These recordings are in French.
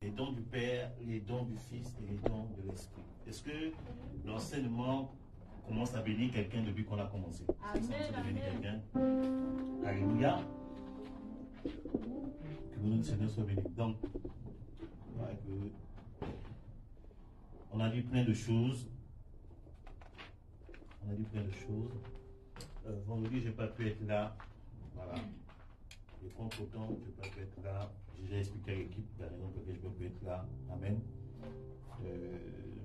les dons du Père, les dons du Fils et les dons de l'Esprit. Est-ce que l'enseignement commence à bénir quelqu'un depuis qu'on a commencé? Amen. Alléluia. Que le nom du Seigneur soit béni. Donc, voilà que on a dit plein de choses. Vendredi, je n'ai pas pu être là. Voilà. Et contre-temps, je n'ai pas pu être là. J'ai déjà expliqué à l'équipe la raison pour laquelle je ne peux pas être là. Amen.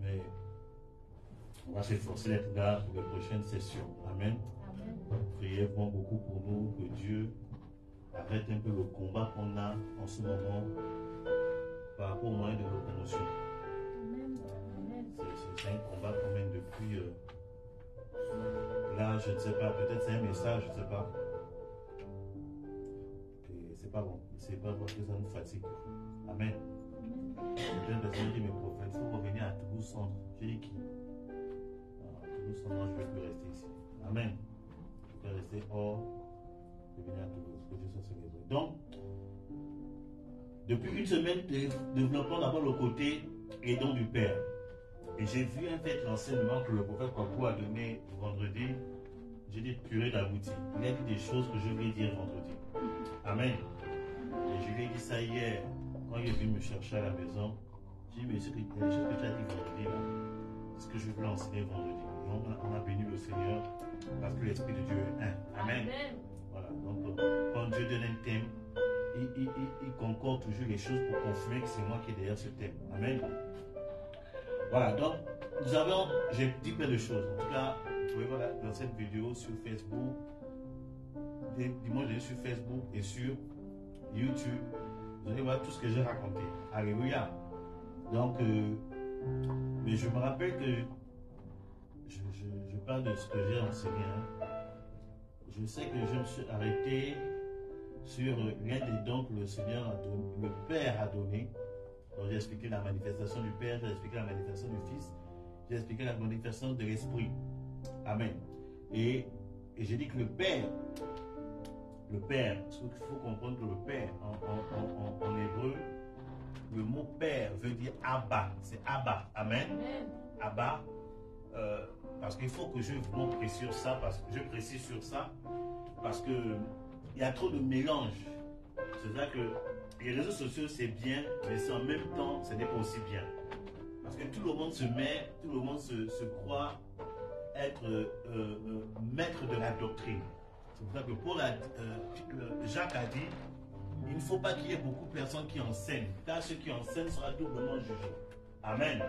Mais on va s'efforcer d'être là pour les prochaines sessions. Amen. Priez vraiment beaucoup pour nous, que Dieu arrête un peu le combat qu'on a en ce moment par rapport au moyen de nos promotions. C'est un combat qu'on mène depuis. Là, je ne sais pas, peut-être c'est un message, je ne sais pas. Et c'est pas bon. C'est pas parce que ça nous fatigue. Amen. C'est une personne qui me prophète. Il faut revenir à Toulouse Centre. J'ai dit qui? Toulouse Centre, moi je ne vais plus rester ici. Amen. Je vais rester hors. Revenir à Toulouse. Que Dieu soit célébré. Donc, depuis une semaine, développons d'abord le côté les dons du Père. Et j'ai vu en fait l'enseignement que le prophète Kwaku a donné vendredi. J'ai dit purée d'abouti. Il a dit des choses que je voulais dire vendredi. Amen. Et je lui ai dit ça hier, quand il est venu me chercher à la maison. J'ai dit, mais ce que tu as dit vendredi, là, c'est ce que je voulais enseigner vendredi. Et on a béni le Seigneur parce que l'Esprit de Dieu est un. Amen. Voilà. Donc, quand Dieu donne un thème, il concorde toujours les choses pour confirmer que c'est moi qui est derrière ce thème. Amen. Voilà, donc j'ai dit plein de choses. En tout cas, vous pouvez voir dans cette vidéo sur Facebook, dimanche sur Facebook et sur YouTube. Vous allez voir tout ce que j'ai raconté. Alléluia. Donc, mais je me rappelle que je parle de ce que j'ai enseigné. Hein. Je sais que je me suis arrêté sur l'un des dons que le Seigneur a donné, le Père a donné. J'ai expliqué la manifestation du Père, j'ai expliqué la manifestation du Fils, j'ai expliqué la manifestation de l'Esprit. Amen. Et j'ai dit que le Père, il faut comprendre que le Père, en hébreu, le mot Père veut dire Abba. C'est Abba. Amen. Abba. Parce qu'il faut que je précise sur ça, parce que il y a trop de mélange. C'est-à-dire que les réseaux sociaux, c'est bien, mais en même temps, ce n'est pas aussi bien. Parce que tout le monde se croit être maître de la doctrine. C'est pour ça que Jacques a dit, il ne faut pas qu'il y ait beaucoup de personnes qui enseignent, car ceux qui enseignent sera doublement jugé. Amen.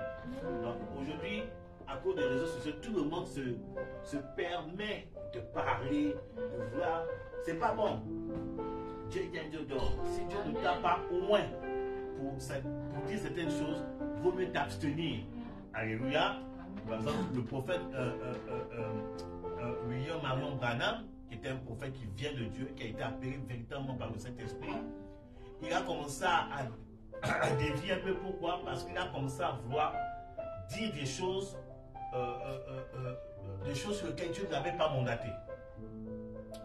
Donc aujourd'hui, à cause des réseaux sociaux, tout le monde se permet de parler, de voir. C'est pas bon. Dieu dit un Dieu d'or. Si Dieu ne t'a pas au moins pour dire certaines choses, il vaut mieux t'abstenir. Alléluia. Par exemple, le prophète William Marion Branham, qui était un prophète qui vient de Dieu, qui a été appelé véritablement par le Saint-Esprit, il a commencé à dévier un peu. Pourquoi? Parce qu'il a commencé à vouloir dire des choses sur lesquelles Dieu n'avait pas mandaté.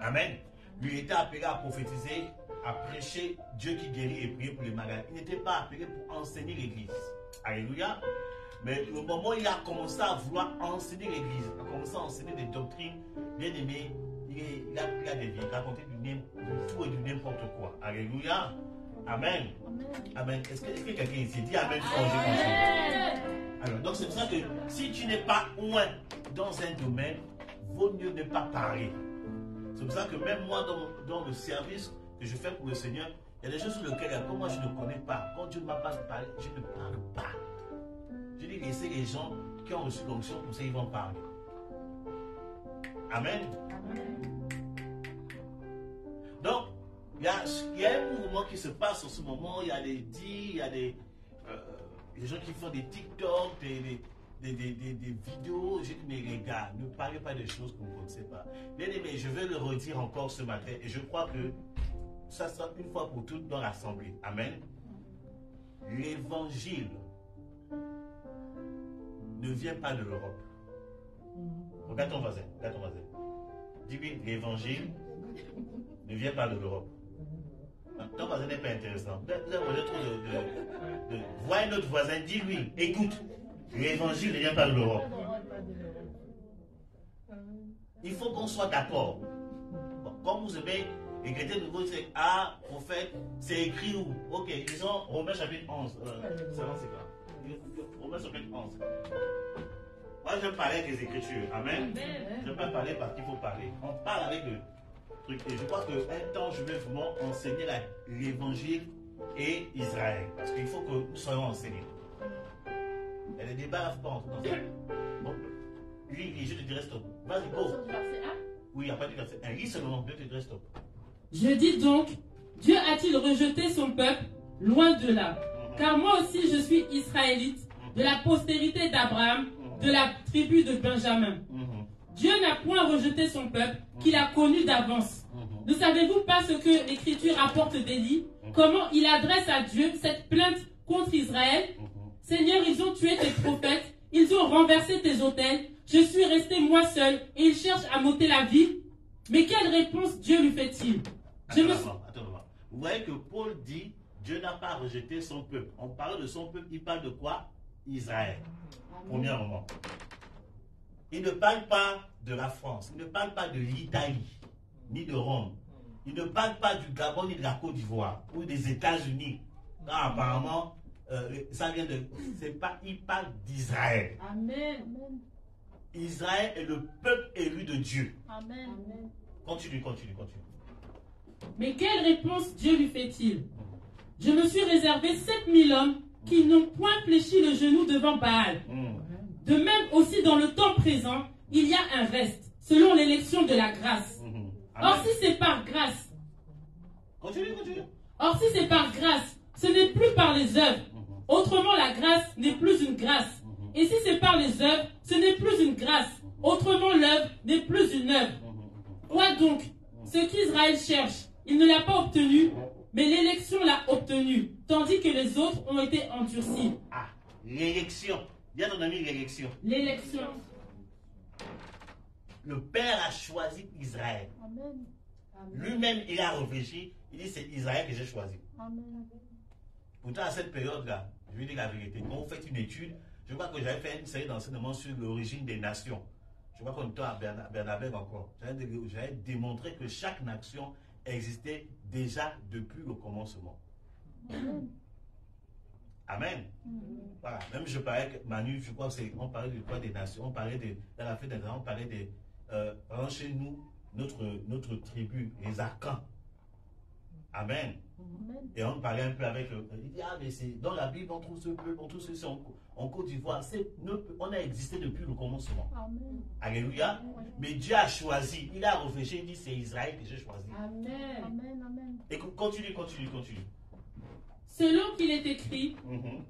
Amen. Lui était appelé à prophétiser, à prêcher Dieu qui guérit et prier pour les malades. Il n'était pas appelé pour enseigner l'église. Alléluia. Mais au moment où il a commencé à vouloir enseigner l'église, a commencé à enseigner des doctrines, bien aimé, il a dévié, il a raconté du tout et du n'importe quoi. Alléluia. Amen. Amen. Est-ce que quelqu'un ici dit Amen? Alors, donc c'est pour ça que si tu n'es pas loin dans un domaine, vaut mieux ne pas parler. C'est pour ça que même moi, dans le service que je fais pour le Seigneur, il y a des choses sur lesquelles, comme moi, je ne connais pas. Quand Dieu ne m'a pas parlé, je ne parle pas. Je dis, laissez les gens qui ont reçu l'onction, pour ça, ils vont parler. Amen. Donc, il y a un mouvement qui se passe en ce moment. Il y a des dits, il y a des gens qui font des TikTok, des vidéos. J'ai dit, mais les gars, ne parlez pas des choses que vous ne connaissez pas. Bien aimé, je vais le redire encore ce matin et je crois que ça sera une fois pour toutes dans l'assemblée. Amen. L'évangile ne vient pas de l'Europe. Regarde ton voisin, Dis-lui, l'évangile ne vient pas de l'Europe. Ton voisin n'est pas intéressant. Vous avez trop Vois notre voisin, dis-lui, écoute, l'évangile ne vient pas de l'Europe. Il faut qu'on soit d'accord. Bon, comme vous aimez, les chrétiens nouveaux, c'est ah, prophète, c'est écrit où? Ok, disons Romains chapitre 11. C'est quoi? Romains chapitre 11. Moi, je parle avec les Écritures. Amen. Je ne vais pas parler parce qu'il faut parler. On parle avec le truc. Et je crois qu'un temps, je vais vraiment enseigner l'évangile et Israël. Parce qu'il faut que nous soyons enseignés. Et les débats ne pas entrer dans ça. Bon. Lis, je te dirai stop. Vas-y, go. Oui, après du verset 1. Lis seulement, je te dirai stop. Je dis donc, Dieu a-t-il rejeté son peuple? Loin de là. Car moi aussi je suis israélite, de la postérité d'Abraham, de la tribu de Benjamin. Dieu n'a point rejeté son peuple, qu'il a connu d'avance. Ne savez-vous pas ce que l'Écriture rapporte d'Élie? Comment il adresse à Dieu cette plainte contre Israël? Seigneur, ils ont tué tes prophètes, ils ont renversé tes autels, je suis resté moi seul, et ils cherchent à m'ôter la vie. Mais quelle réponse Dieu lui fait-il? Attends. Vous voyez que Paul dit, Dieu n'a pas rejeté son peuple. On parle de son peuple, il parle de quoi? Israël. Premier moment. Il ne parle pas de la France, il ne parle pas de l'Italie, ni de Rome. Il ne parle pas du Gabon, ni de la Côte d'Ivoire, ou des États-Unis. Apparemment, ça vient de... il parle d'Israël. Amen. Israël est le peuple élu de Dieu. Amen. Continue. Mais quelle réponse Dieu lui fait-il? Je me suis réservé 7000 hommes qui n'ont point fléchi le genou devant Baal. De même aussi dans le temps présent, il y a un reste, selon l'élection de la grâce. Or si c'est par grâce, Or si c'est par grâce, ce n'est plus par les œuvres. Autrement la grâce n'est plus une grâce. Et si c'est par les œuvres, ce n'est plus une grâce. Autrement l'œuvre n'est plus une œuvre. Quoi donc? Ce qu'Israël cherche, il ne l'a pas obtenu, mais l'élection l'a obtenu, tandis que les autres ont été endurcis. Ah, l'élection. Dis à ton ami l'élection. L'élection. Le Père a choisi Israël. Lui-même, il a réfléchi. Il dit, c'est Israël que j'ai choisi. Amen. Pourtant, à cette période-là, je vais dire la vérité. Quand vous faites une étude, je crois que j'avais fait une série d'enseignements sur l'origine des nations. Je crois qu'on était à Bernabé encore. J'avais démontré que chaque nation existait déjà depuis le commencement. Amen. Voilà. Même je parlais avec Manu, je crois qu'on parlait de quoi des nations, on parlait dans la fête des nations, on parlait de chez nous, notre tribu, les Akans. Amen. Et on parlait un peu avec le. Il dit, ah, mais c'est dans la Bible, on trouve ce peuple, on trouve ceci en Côte d'Ivoire. On a existé depuis le commencement. Amen. Alléluia. Mais Dieu a choisi, il a réfléchi, il dit, c'est Israël que j'ai choisi. Amen. Amen. Et continue. Selon qu'il est écrit,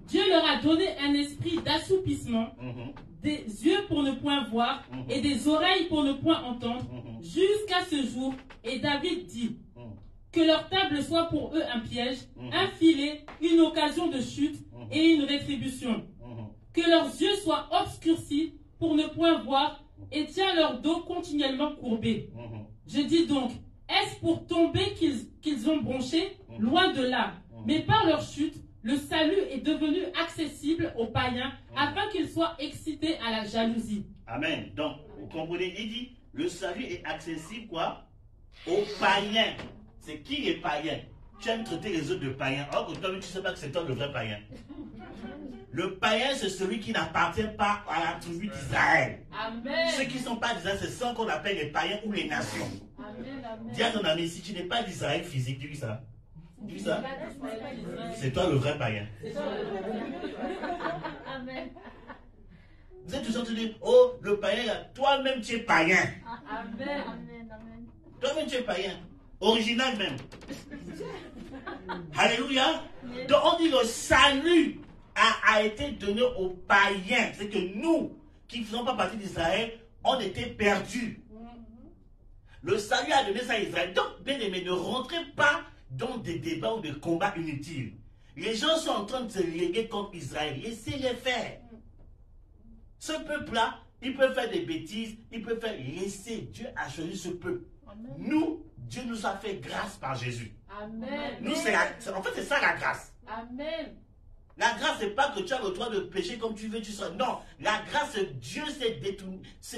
Dieu leur a donné un esprit d'assoupissement, des yeux pour ne point voir et des oreilles pour ne point entendre, jusqu'à ce jour. Et David dit, que leur table soit pour eux un piège, un filet, une occasion de chute et une rétribution. Que leurs yeux soient obscurcis pour ne point voir et tient leur dos continuellement courbé. Je dis donc, est-ce pour tomber qu'ils ont bronché? Loin de là. Mais par leur chute, le salut est devenu accessible aux païens afin qu'ils soient excités à la jalousie. Amen. Donc, vous comprenez, il dit, le salut est accessible quoi? Aux païens. C'est qui les païens? Tu aimes traiter les autres de païens, alors que toi, tu ne sais pas que c'est toi le vrai païen. Le païen, c'est celui qui n'appartient pas à la tribu d'Israël. Ceux qui ne sont pas d'Israël, c'est ceux qu'on appelle les païens ou les nations. Dis à ton ami, si tu n'es pas d'Israël physique, dis ça. Dis ça. C'est toi le vrai païen. Amen. Vous êtes tous en train de dire, oh, le païen, là, toi-même tu es païen. Amen. Toi-même tu es païen. Original même. Alléluia. Donc on dit le salut a été donné aux païens. C'est que nous, qui ne faisons pas partie d'Israël, on était perdus. Le salut a donné ça à Israël. Donc, bien aimé, ne rentrez pas dans des débats ou des combats inutiles. Les gens sont en train de se léguer contre Israël. Laissez-les faire. Ce peuple-là, il peut faire des bêtises, il peut faire... Laissez. Dieu a choisi ce peuple. Amen. Nous, Dieu nous a fait grâce par Jésus. Amen. Nous, en fait, c'est ça la grâce. Amen. La grâce, c'est pas que tu as le droit de pécher comme tu veux, tu sois. Non, la grâce, Dieu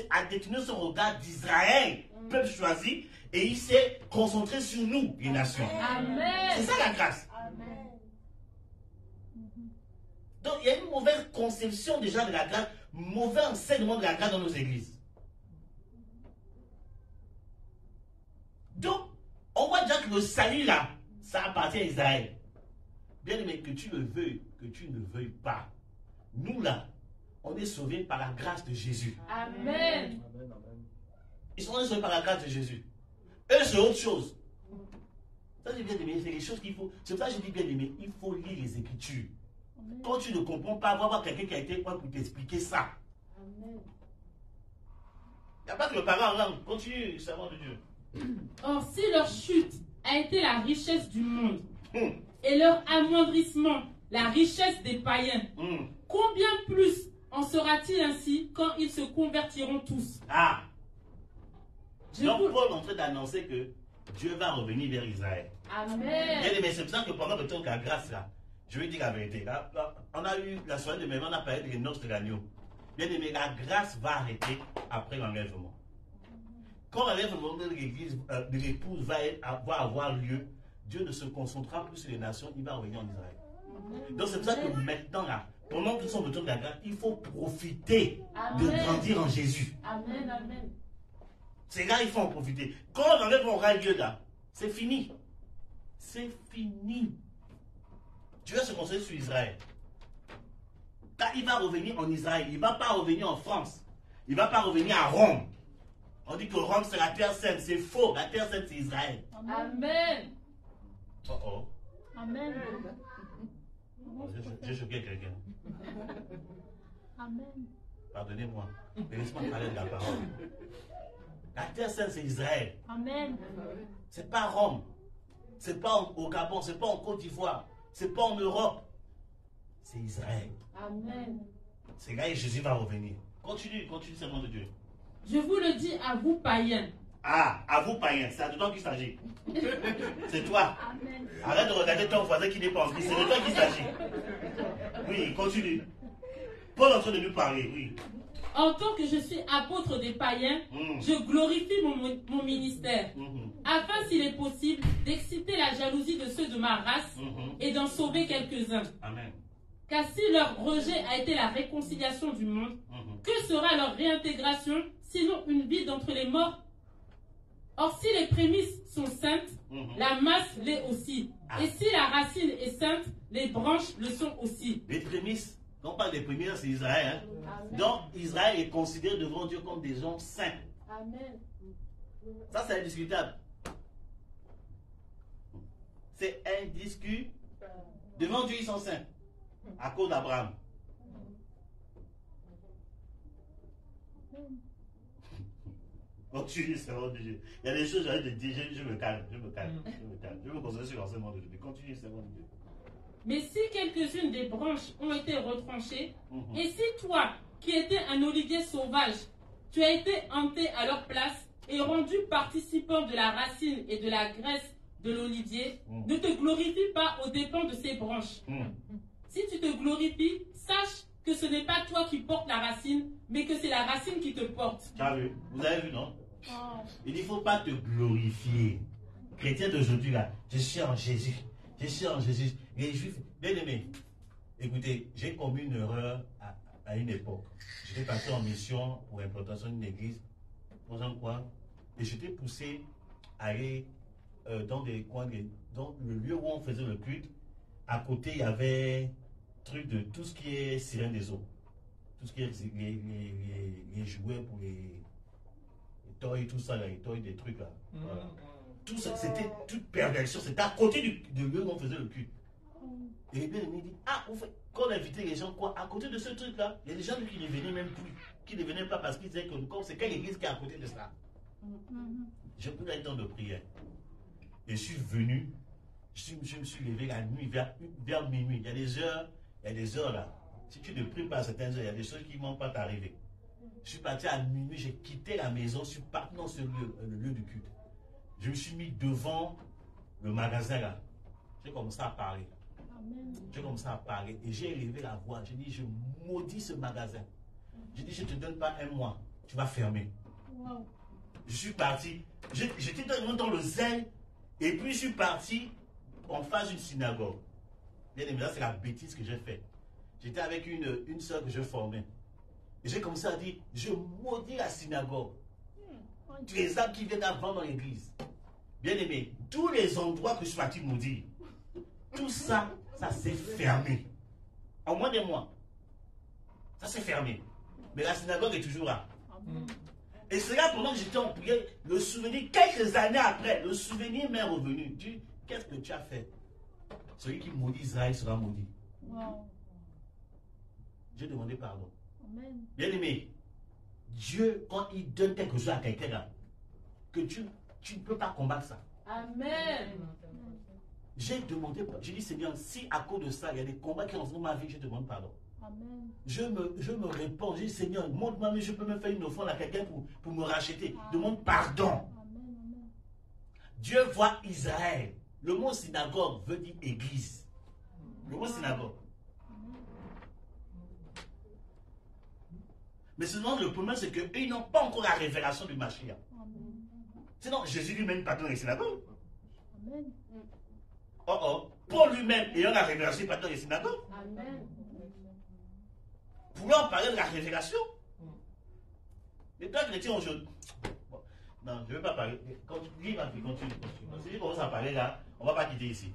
a détourné son regard d'Israël, peuple choisi, et il s'est concentré sur nous, les nations. Amen. C'est ça la grâce. Amen. Donc, il y a une mauvaise conception déjà de la grâce, mauvais enseignement de la grâce dans nos églises. Donc, on voit déjà que le salut là, ça appartient à Israël. Bien aimé, que tu le veuilles, que tu ne veuilles pas. Nous là, on est sauvés par la grâce de Jésus. Amen. Ils sont sauvés par la grâce de Jésus. Eux, c'est autre chose. Ça, c'est bien aimé, c'est les choses qu'il faut. C'est pour ça que je dis bien aimé, il faut lire les Écritures. Quand tu ne comprends pas, va voir quelqu'un qui a été loin pour t'expliquer ça. Amen. Il n'y a pas que le parent en langue. Continue, servant de Dieu. Or, si leur chute a été la richesse du monde, et leur amoindrissement, la richesse des païens, combien plus en sera-t-il ainsi quand ils se convertiront tous? Ah! Donc Paul est en train d'annoncer que Dieu va revenir vers Israël. Amen. Mais c'est pour ça que pendant le temps de la grâce, là, je vais dire la vérité. Là, on a eu la soirée de mémoire, on a parlé des noces de l'agneau. Bien aimé, la grâce va arrêter après l'enlèvement. Quand l'enlèvement de l'église, de l'épouse va avoir lieu, Dieu ne se concentrera plus sur les nations, il va revenir en Israël. Donc c'est pour ça que maintenant, là, pendant que son retour de la grâce, il faut profiter de grandir en Jésus. Amen, amen. C'est là qu'il faut en profiter. Quand l'enlèvement aura lieu là, c'est fini. C'est fini. Dieu va se concentrer sur Israël. Là, il va revenir en Israël. Il ne va pas revenir en France. Il ne va pas revenir à Rome. On dit que Rome, c'est la terre sainte. C'est faux. La terre sainte, c'est Israël. Amen. Oh oh. Amen. J'ai choqué quelqu'un. Amen. Pardonnez-moi. Mais laisse-moi parler de la parole. La terre sainte, c'est Israël. Amen. C'est pas Rome. C'est pas au Gabon. C'est pas en Côte d'Ivoire. C'est pas en Europe. C'est Israël. Amen. C'est là que Jésus va revenir. Continue, servant de Dieu. Je vous le dis à vous, païens. Ah, à vous, païens, c'est de toi qu'il s'agit. C'est toi. Amen. Arrête de regarder ton voisin qui n'est pas en Christ. C'est de toi qu'il s'agit. Oui, continue. Paul est en train de nous parler, oui. En tant que je suis apôtre des païens, je glorifie mon ministère, afin, s'il est possible, d'exciter la jalousie de ceux de ma race et d'en sauver quelques-uns. Amen. Car si leur rejet a été la réconciliation du monde, que sera leur réintégration, sinon une vie d'entre les morts? Or, si les prémices sont saintes, la masse l'est aussi. Et si la racine est sainte, les branches le sont aussi. Les prémices, quand on parle des prémices, c'est Israël. Hein? Donc, Israël est considéré devant Dieu comme des gens saints. Amen. Ça, c'est indiscutable. C'est indiscutable. Devant Dieu, ils sont saints. À cause d'Abraham. Continue, servant de Dieu. Il y a des choses, j'arrête de dire, je me calme. Je me concentrer sur l'enseignement de Dieu. Continue, servant de Dieu. Mais si quelques-unes des branches ont été retranchées, et si toi, qui étais un olivier sauvage, tu as été hanté à leur place et rendu participant de la racine et de la graisse de l'olivier, ne te glorifie pas aux dépens de ces branches. Si tu te glorifies, sache que ce n'est pas toi qui portes la racine, mais que c'est la racine qui te porte. Tu as vu? Vous avez vu, non? Il ne faut pas te glorifier. Chrétien d'aujourd'hui, là, je suis en Jésus. Je suis en Jésus. Les Juifs, bien aimés, écoutez, j'ai commis une erreur à une époque. J'étais parti en mission pour l'implantation d'une église, dans un coin, et j'étais poussé à aller dans des coins, dans le lieu où on faisait le culte. À côté, il y avait truc de tout ce qui est sirène des eaux. Tout ce qui est les jouets pour les toys, tout ça, là, les toys, des trucs là. Voilà. Tout ça, c'était toute perversion. C'était à côté du lieu où on faisait le culte. Et les bien aimés dit, ah, quand on invitait les gens, quoi, à côté de ce truc-là, il y a des gens qui ne venaient même plus. Qui ne venaient pas parce qu'ils disaient que c'est quelle église qui est à côté de ça. J'ai pris un temps de prière. Et je suis venu, je me suis levé la nuit, vers minuit. Il y a des heures là. Si tu ne pries pas à certaines heures, il y a des choses qui ne vont pas t'arriver. Je suis parti à minuit, j'ai quitté la maison, je suis parti dans le lieu du culte. Je me suis mis devant le magasin là. J'ai commencé à parler. J'ai commencé à parler et j'ai élevé la voix. J'ai dit, je maudis ce magasin. J'ai dit, je ne te donne pas un mois, tu vas fermer. Wow. Je suis parti. J'étais dans le zèle et puis je suis parti en face d'une synagogue. Bien évidemment, c'est la bêtise que j'ai faite. J'étais avec une soeur que je formais. Et j'ai commencé à dire, je maudis la synagogue. Les âmes qui viennent avant dans l'église. Bien aimé, tous les endroits que je suis parti maudire, tout ça, ça s'est fermé. En moins d'un mois. Ça s'est fermé. Mais la synagogue est toujours là. Et c'est là pendant que j'étais en prière, le souvenir, quelques années après, le souvenir m'est revenu. Dieu, qu'est-ce que tu as fait? Celui qui maudit Israël sera maudit. Wow. J'ai demandé pardon. Amen. Bien aimé, Dieu, quand il donne quelque chose à quelqu'un là, que tu ne peux pas combattre ça. Amen. J'ai demandé, j'ai dit Seigneur, si à cause de ça, il y a des combats qui sont dans ma vie, je demande pardon. Amen. Je me réponds, j'ai dit Seigneur, montre-moi, mais je peux me faire une offrande à quelqu'un pour me racheter. Amen. Demande pardon. Amen. Dieu voit Israël. Le mot synagogue veut dire église. Le mot synagogue. Mais sinon, le problème, c'est qu'ils n'ont pas encore la révélation du Mashiach. Sinon, Jésus lui-même pardonne les synagogues. Amen. Pour lui-même, ayant la révélation, il pardonne les synagogues. Amen. Pouvons parler de la révélation. Mais toi, chrétien, aujourd'hui. Bon, non, je ne vais pas parler. Lis, ma fille, continue. Si tu commences à parler là, on ne va pas quitter ici.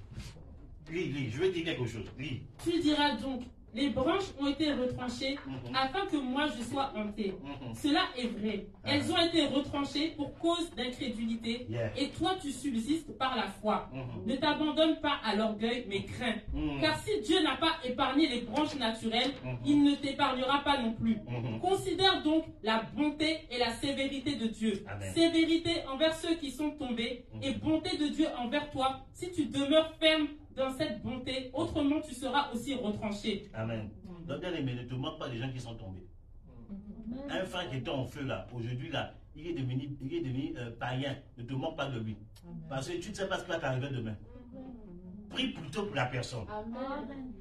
Lis, je vais dire quelque chose. Lis. Tu diras donc, les branches ont été retranchées afin que moi je sois hanté. Cela est vrai. Elles ont été retranchées pour cause d'incrédulité. Et toi tu subsistes par la foi. Ne t'abandonne pas à l'orgueil, mais crains. Car si Dieu n'a pas épargné les branches naturelles, il ne t'épargnera pas non plus. Considère donc la bonté et la sévérité de Dieu. Amen. Sévérité envers ceux qui sont tombés et bonté de Dieu envers toi si tu demeures ferme dans cette bonté, autrement tu seras aussi retranché. Amen. Donc bien aimé, ne te moque pas des gens qui sont tombés. Un frère qui était en feu là, aujourd'hui là, il est devenu païen. Ne te moque pas de lui. Parce que tu ne sais pas ce qui va t'arriver demain. Prie plutôt pour la personne. Amen.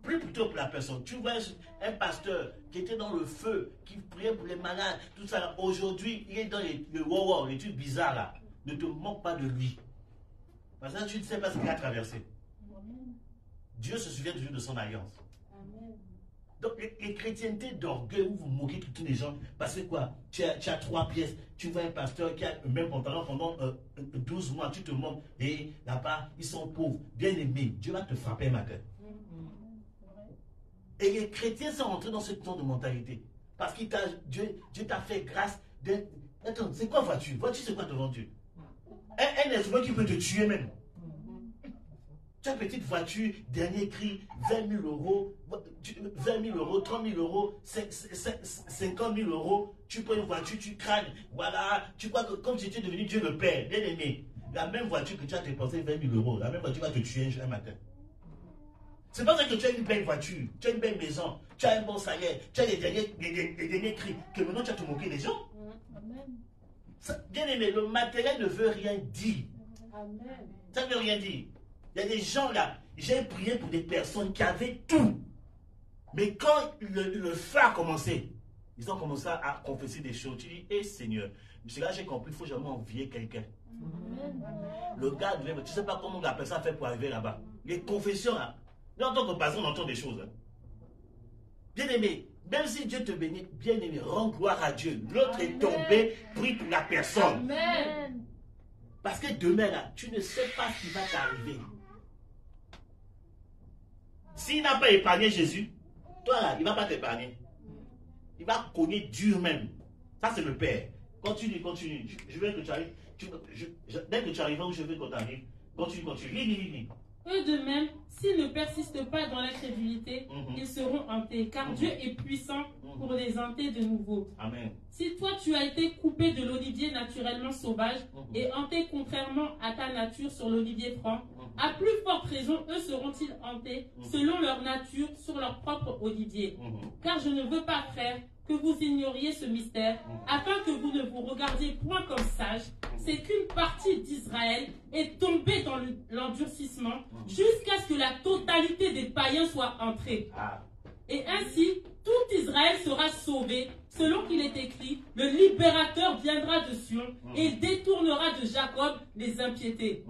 Prie plutôt pour la personne. Tu vois un pasteur qui était dans le feu, qui priait pour les malades, tout ça là. Aujourd'hui, il est dans les trucs bizarres là. Ne te moque pas de lui. Parce que tu ne sais pas ce qu'il a traversé. Amen. Dieu se souvient toujours de son alliance. Amen. Donc, les chrétientés d'orgueil où vous moquez tous les gens, parce que quoi, tu as 3 pièces, tu vois un pasteur qui a le même pantalon pendant 12 mois, tu te moques, et là-bas, ils sont pauvres. Bien aimé, Dieu va te frapper ma gueule. Et les chrétiens sont entrés dans ce genre de mentalité. Parce que Dieu t'a fait grâce. Attends, c'est quoi voiture? Voiture, c'est quoi devant Dieu? Un instrument qui peut te tuer même. Tu as une petite voiture, dernier cri, 20 000 euros, 20 000 euros, 30 000 euros, 50 000 euros. Tu prends une voiture, tu craques. Voilà. Tu crois que comme si tu es devenu Dieu le Père, bien aimé, la même voiture que tu as dépensé 20 000 euros, la même voiture va te tuer un matin. C'est pas ça que tu as une belle voiture, tu as une belle maison, tu as un bon salaire, tu as les derniers cris, que maintenant tu as te moqué des gens. Bien aimé, le matériel ne veut rien dire. Amen. Ça ne veut rien dire. Il y a des gens là, j'ai prié pour des personnes qui avaient tout. Mais quand le feu a commencé, ils ont commencé à confesser des choses. Tu dis, hé Seigneur, c'est là j'ai compris, il faut jamais envier quelqu'un. Le gars, tu ne sais pas comment la personne a fait pour arriver là-bas. Les confessions là, nous en tant que pasteur, on entend des choses. Bien aimé, même si Dieu te bénit, bien aimé, rends gloire à Dieu. L'autre est tombé, prie pour la personne. Amen. Parce que demain, là, tu ne sais pas ce qui va t'arriver. S'il n'a pas épargné Jésus, toi là, il ne va pas t'épargner. Il va cogner dur même. Ça, c'est le Père. Continue. Je veux que tu arrives. Dès que tu arrives où je veux qu'on t'arrive, continue. Lis. Eux de même, s'ils ne persistent pas dans l'incrédulité, ils seront hantés, car Dieu est puissant pour les hanter de nouveau. Amen. Si toi tu as été coupé de l'olivier naturellement sauvage et hanté contrairement à ta nature sur l'olivier franc, À plus forte raison, eux seront-ils hantés selon leur nature sur leur propre olivier. Car je ne veux pas, frères, que vous ignoriez ce mystère, afin que vous ne vous regardiez point comme sages, c'est qu'une partie d'Israël est tombée dans l'endurcissement jusqu'à ce que la totalité des païens soit entrée. Et ainsi, tout Israël sera sauvé, selon qu'il est écrit, le libérateur viendra de Sion et il détournera de Jacob les impiétés.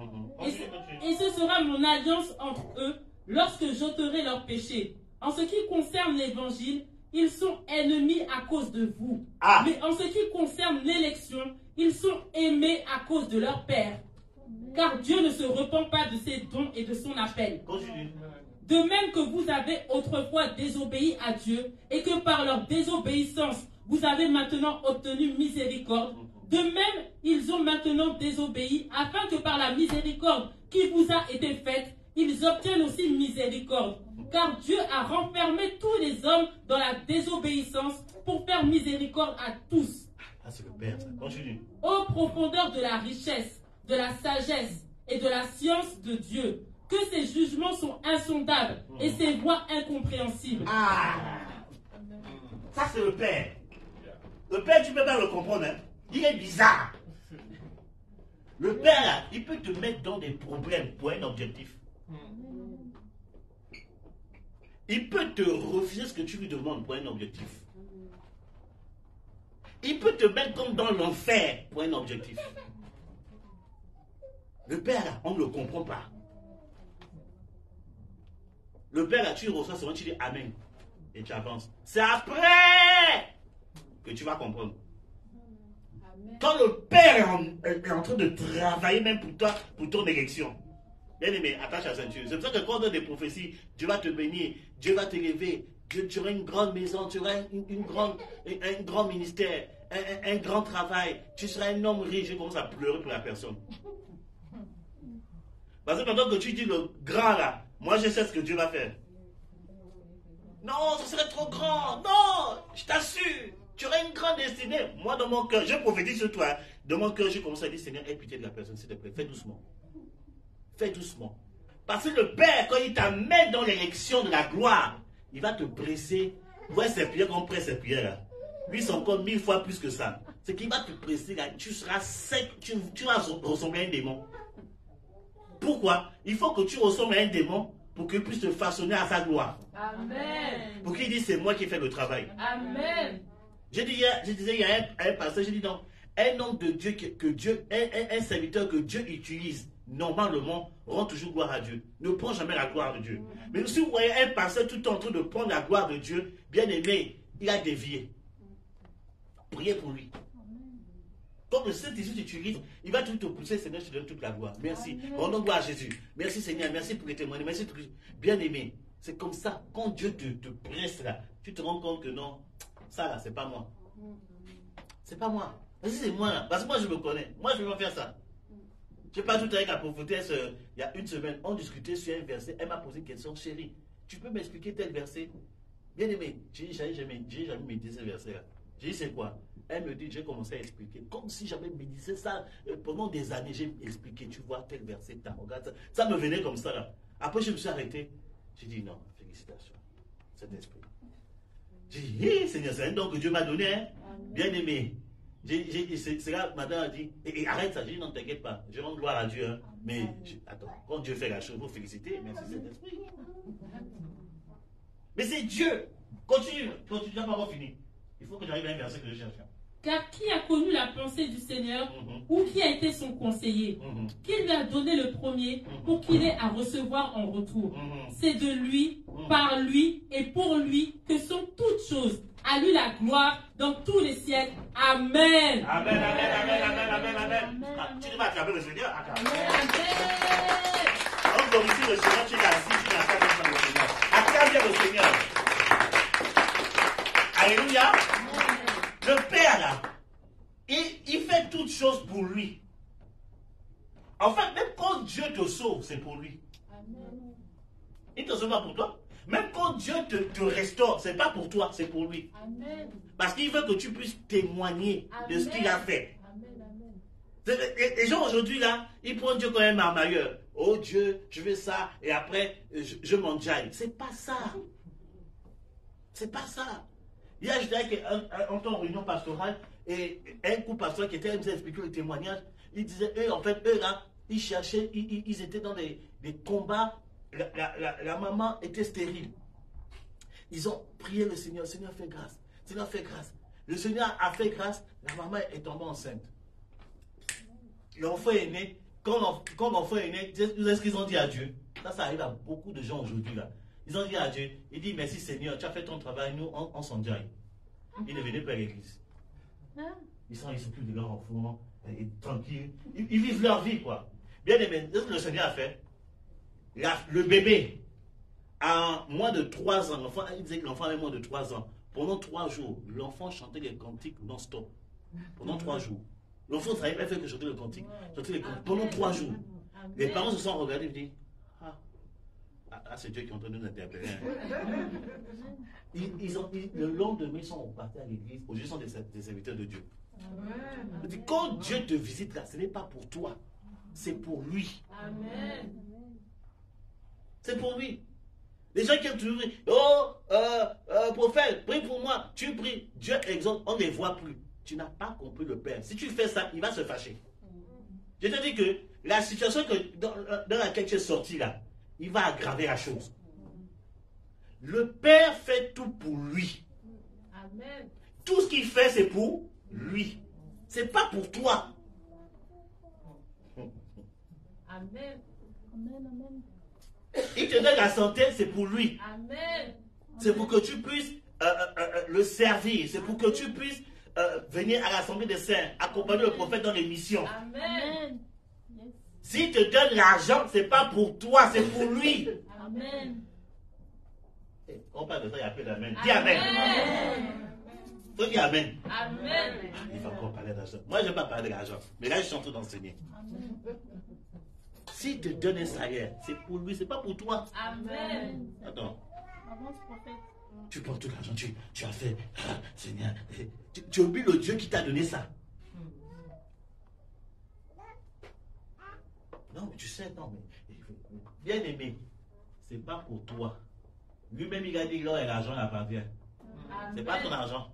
Et ce sera mon alliance entre eux lorsque j'ôterai leurs péchés. En ce qui concerne l'évangile, ils sont ennemis à cause de vous. Mais en ce qui concerne l'élection, ils sont aimés à cause de leur Père. Car Dieu ne se repent pas de ses dons et de son appel. De même que vous avez autrefois désobéi à Dieu et que par leur désobéissance, vous avez maintenant obtenu miséricorde, de même, ils ont maintenant désobéi afin que par la miséricorde qui vous a été faite, ils obtiennent aussi miséricorde. Car Dieu a renfermé tous les hommes dans la désobéissance pour faire miséricorde à tous. C'est le Père, ça. Continue. Ô profondeur de la richesse, de la sagesse et de la science de Dieu, que ses jugements sont insondables et ses voies incompréhensibles. Ça c'est le Père. Le Père, tu ne peux pas le comprendre. Hein? Il est bizarre. Le Père, là, il peut te mettre dans des problèmes pour un objectif. Il peut te refuser ce que tu lui demandes pour un objectif. Il peut te mettre comme dans l'enfer pour un objectif. Le Père, là, on ne le comprend pas. Le Père, là, tu le reçois seulement, tu dis Amen. Et tu avances. C'est après que tu vas comprendre. Amen. Quand le Père est en train de travailler même pour toi, pour ton élection. Bien aimé, attache la ceinture. C'est pour ça que quand on donne des prophéties, Dieu va te bénir, Dieu va t'élever, tu auras une grande maison, tu auras un grand ministère, un grand travail, tu seras un homme riche. Je commence à pleurer pour la personne. Parce que pendant que tu dis le grand là, moi je sais ce que Dieu va faire. Non, ce serait trop grand. Non, je t'assure, tu auras une grande destinée. Moi dans mon cœur, je prophétise sur toi. Dans mon cœur, je commence à dire, Seigneur, aie pitié de la personne, s'il te plaît, fais doucement. Fais doucement. Parce que le Père, quand il t'amène dans l'élection de la gloire, il va te presser. Ouais, ses prières, qu'on presse ses prières là. Lui, c'est encore 1000 fois plus que ça. C'est qu'il va te presser là. Tu seras sec, tu vas ressembler à un démon. Pourquoi? Il faut que tu ressembles à un démon pour qu'il puisse te façonner à sa gloire. Amen. Pour qu'il dise, c'est moi qui fais le travail. Amen. Je disais, il y a un passage, je dis non, un homme de Dieu, un serviteur que Dieu utilise, normalement, rend toujours gloire à Dieu. Ne prend jamais la gloire de Dieu. Mais si vous voyez un pasteur tout en train de prendre la gloire de Dieu, bien aimé, il a dévié. Priez pour lui. Comme le Saint-Esprit t'utilise, il va tout te pousser, Seigneur, je te donne toute la gloire. Merci. Rendons gloire à Jésus. Merci Seigneur, merci pour les témoignages. Merci pour... Bien aimé, c'est comme ça. Quand Dieu te presse là, tu te rends compte que non, ça là, c'est pas moi. C'est pas moi. C'est moi là. Parce que moi je me connais. Moi je vais pas faire ça. Je n'ai pas tout avec la prophétesse, il y a une semaine, on discutait sur un verset. Elle m'a posé une question, chérie, tu peux m'expliquer tel verset? Bien aimé, j'ai jamais médité ce verset-là. J'ai dit, c'est quoi? Elle me dit, j'ai commencé à expliquer. Comme si j'avais médité ça pendant des années, j'ai expliqué, tu vois, tel verset, regarde ça. Ça me venait comme ça là. Après, je me suis arrêté. J'ai dit, non, félicitations, cet esprit. J'ai dit, hey, Seigneur, c'est un don que Dieu m'a donné, hein? Bien aimé. C'est là, madame a dit, et arrête ça. J'ai dit, non, t'inquiète pas, je rends gloire à Dieu. Hein. Mais, attends, quand Dieu fait la chose, il faut féliciter. Merci, Saint-Esprit. Mais c'est Dieu. Continue, tu n'as pas encore fini. Il faut que j'arrive à un verset que je cherche. Car qui a connu la pensée du Seigneur ou qui a été son conseiller? Qui lui a donné le premier pour qu'il ait à recevoir en retour? C'est de lui, par lui et pour lui que sont toutes choses. À lui la gloire dans tous les siècles. Amen. Amen, amen, amen, amen, amen, amen. Tu ne vas attraper le Seigneur? Amen. On glorifie le Seigneur, tu es assis, tu n'as pas besoin de le Seigneur. Acclame bien le Seigneur. Alléluia. Le Père là, il fait toutes choses pour lui. En fait, même quand Dieu te sauve, c'est pour lui. Amen. Il ne te sauve pas pour toi. Même quand Dieu te restaure, ce n'est pas pour toi, c'est pour lui. Amen. Parce qu'il veut que tu puisses témoigner de ce qu'il a fait. Amen. Les gens aujourd'hui là, ils prennent Dieu comme un marmailleur. oh Dieu, je veux ça, et après, je m'enjaille. C'est pas ça. C'est pas ça. Hier, j'étais en temps de réunion pastorale, et un couple pastoral qui était, nous a expliqué le témoignage, il disait, eux, en fait, eux là, ils cherchaient, ils étaient dans des combats, la maman était stérile. Ils ont prié le Seigneur fait grâce, Seigneur fait grâce. Le Seigneur a fait grâce, la maman est tombée enceinte. L'enfant est né, quand l'enfant est né, est-ce qu'ils ont dit à Dieu? Ça arrive à beaucoup de gens aujourd'hui là. Ils ont dit à Dieu, il dit merci Seigneur, tu as fait ton travail, nous on s'enjaille. Ils ne venaient pas à l'église. Ils s'occupent de leur enfant, tranquilles. Ils vivent leur vie quoi. Bien aimé, ce que le Seigneur a fait, le bébé, à moins de 3 ans, l'enfant, il disait que l'enfant avait moins de 3 ans. Pendant 3 jours, l'enfant chantait les cantiques non-stop. Pendant 3 jours. L'enfant ne savait pas faire que chanter les cantiques. Chanter les cantiques pendant 3 jours. Les parents se sont regardés et disent, c'est Dieu qui est en train de nous interpeller. Le lendemain, ils sont repartis à l'église. Aujourd'hui, ils sont des serviteurs de Dieu. Quand Dieu te visite là, ce n'est pas pour toi. C'est pour lui. Amen. C'est pour lui. Les gens qui ont toujours dit, oh, prophète, prie pour moi. Tu pries. Dieu exauce, on ne les voit plus. Tu n'as pas compris le Père. Si tu fais ça, il va se fâcher. Je te dis que la situation dans laquelle tu es sorti là, il va aggraver la chose. Le Père fait tout pour lui. Amen. Tout ce qu'il fait, c'est pour lui. C'est pas pour toi. Amen. Amen, amen. Il te donne la santé, c'est pour lui. Amen. C'est pour que tu puisses le servir. C'est pour que tu puisses venir à l'Assemblée des Saints, accompagner le prophète dans les missions. Amen. S'il te donne l'argent, c'est pas pour toi, c'est pour lui. Amen. On parle de ça, il y a peu d'amen. Dis amen. Faut dire amen. Amen. Il va encore parler d'argent. Moi, je n'aime pas parler d'argent. Mais là, je suis en train d'enseigner. S'il te donne un salaire, c'est pour lui, c'est pas pour toi. Amen. Attends. Avance, prophète. Tu prends tout l'argent, tu as fait, Seigneur. Tu oublies le Dieu qui t'a donné ça. Non, mais tu sais, non, mais bien aimé, c'est pas pour toi. Lui-même, il a dit, là, l'argent appartient. C'est pas ton argent.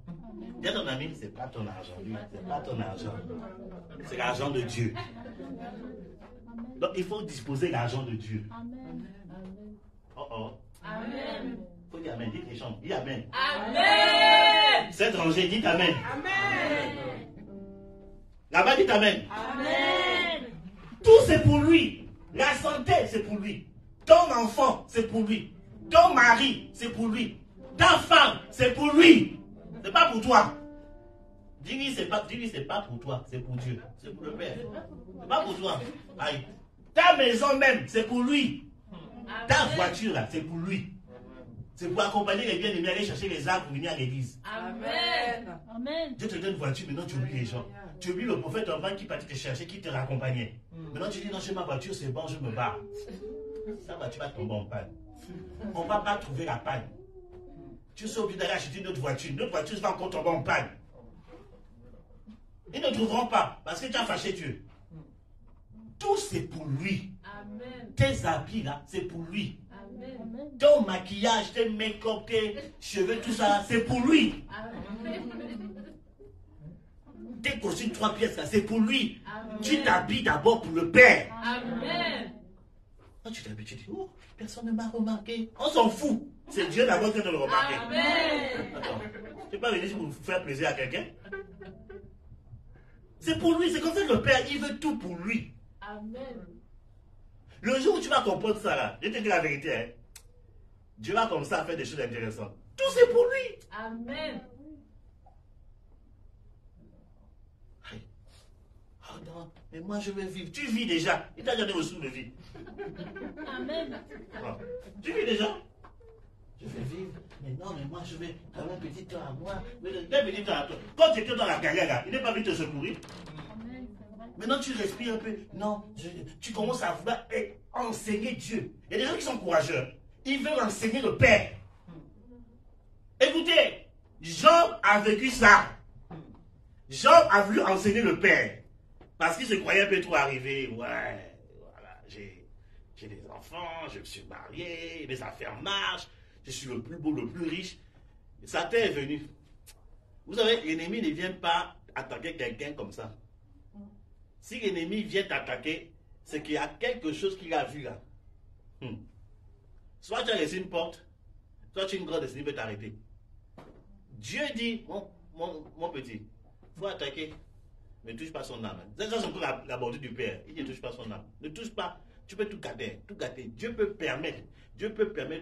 Dis à ton ami, c'est pas ton argent. Lui, c'est pas ton argent. C'est l'argent de Dieu. Donc, il faut disposer l'argent de Dieu. Amen. Oh. Amen. Il faut dire amen. Dites les gens. Dis amen. Amen. C'est étranger, dites amen. Amen. Là-bas, dites amen. Amen. Tout c'est pour lui. La santé, c'est pour lui. Ton enfant, c'est pour lui. Ton mari, c'est pour lui. Ta femme, c'est pour lui. C'est pas pour toi. Dis-lui, c'est pas pour toi, c'est pour Dieu. C'est pour le Père. C'est pas pour toi. Aïe. Ta maison même, c'est pour lui. Ta voiture, là, c'est pour lui. C'est pour accompagner les bien-aimés, aller chercher les arbres pour venir à l'église. Amen. Amen. Dieu te donne une voiture, maintenant tu oublies les gens. Tu oublies le prophète avant qui partait te chercher, qui te raccompagnait. Maintenant tu dis non, chez ma voiture, c'est bon, je me barre. Ta voiture va tomber en panne. On ne va pas trouver la panne. Tu seras obligé d'aller acheter une autre voiture. Notre voiture va encore tomber en panne. Ils ne trouveront pas parce que tu as fâché Dieu. Tout c'est pour lui. Amen. Tes habits là, c'est pour lui. Amen. Ton maquillage, tes make-up, tes cheveux, tout ça, c'est pour lui. Amen. Tes costumes 3 pièces là, c'est pour lui. Amen. Tu t'habilles d'abord pour le Père. Amen. Quand tu t'habilles, tu dis, oh, personne ne m'a remarqué. On s'en fout. C'est Dieu d'abord qui doit le remarquer. Amen. Attends, tu n'es pas venu pour faire plaisir à quelqu'un. C'est pour lui, c'est comme ça que le Père, il veut tout pour lui. Amen. Le jour où tu vas comprendre ça là, je te dis la vérité, hein, Dieu va comme ça faire des choses intéressantes. Tout c'est pour lui. Amen. Oh non, mais moi je veux vivre. Tu vis déjà. Il t'a donné le sou de vie. Amen. Ah, tu vis déjà. Je veux vivre. Mais non, mais moi je vais avoir un petit temps à moi. Un petit temps à toi. Quand tu étais dans la carrière là, il n'est pas venu te secourir. Amen, c'est vrai. Maintenant tu respires un peu. Non, tu commences à vouloir enseigner Dieu. Il y a des gens qui sont courageux. Ils veulent enseigner le Père. Écoutez, Job a vécu ça. Job a voulu enseigner le Père. Parce qu'il se croyait un peu trop arrivé. Ouais, voilà, j'ai des enfants, je me suis marié, mes affaires marchent, je suis le plus beau, le plus riche. Satan est venu. Vous savez, l'ennemi ne vient pas attaquer quelqu'un comme ça. Si l'ennemi vient t'attaquer, c'est qu'il y a quelque chose qu'il a vu là. Soit tu as laissé une porte, soit tu as une grande destinée qui peut t'arrêter. Dieu dit, mon petit, il faut attaquer, ne touche pas son âme. Ça, c'est encore la bonté du Père. Il ne touche pas son âme. Ne touche pas, tu peux tout gâter, tout gâter. Dieu peut permettre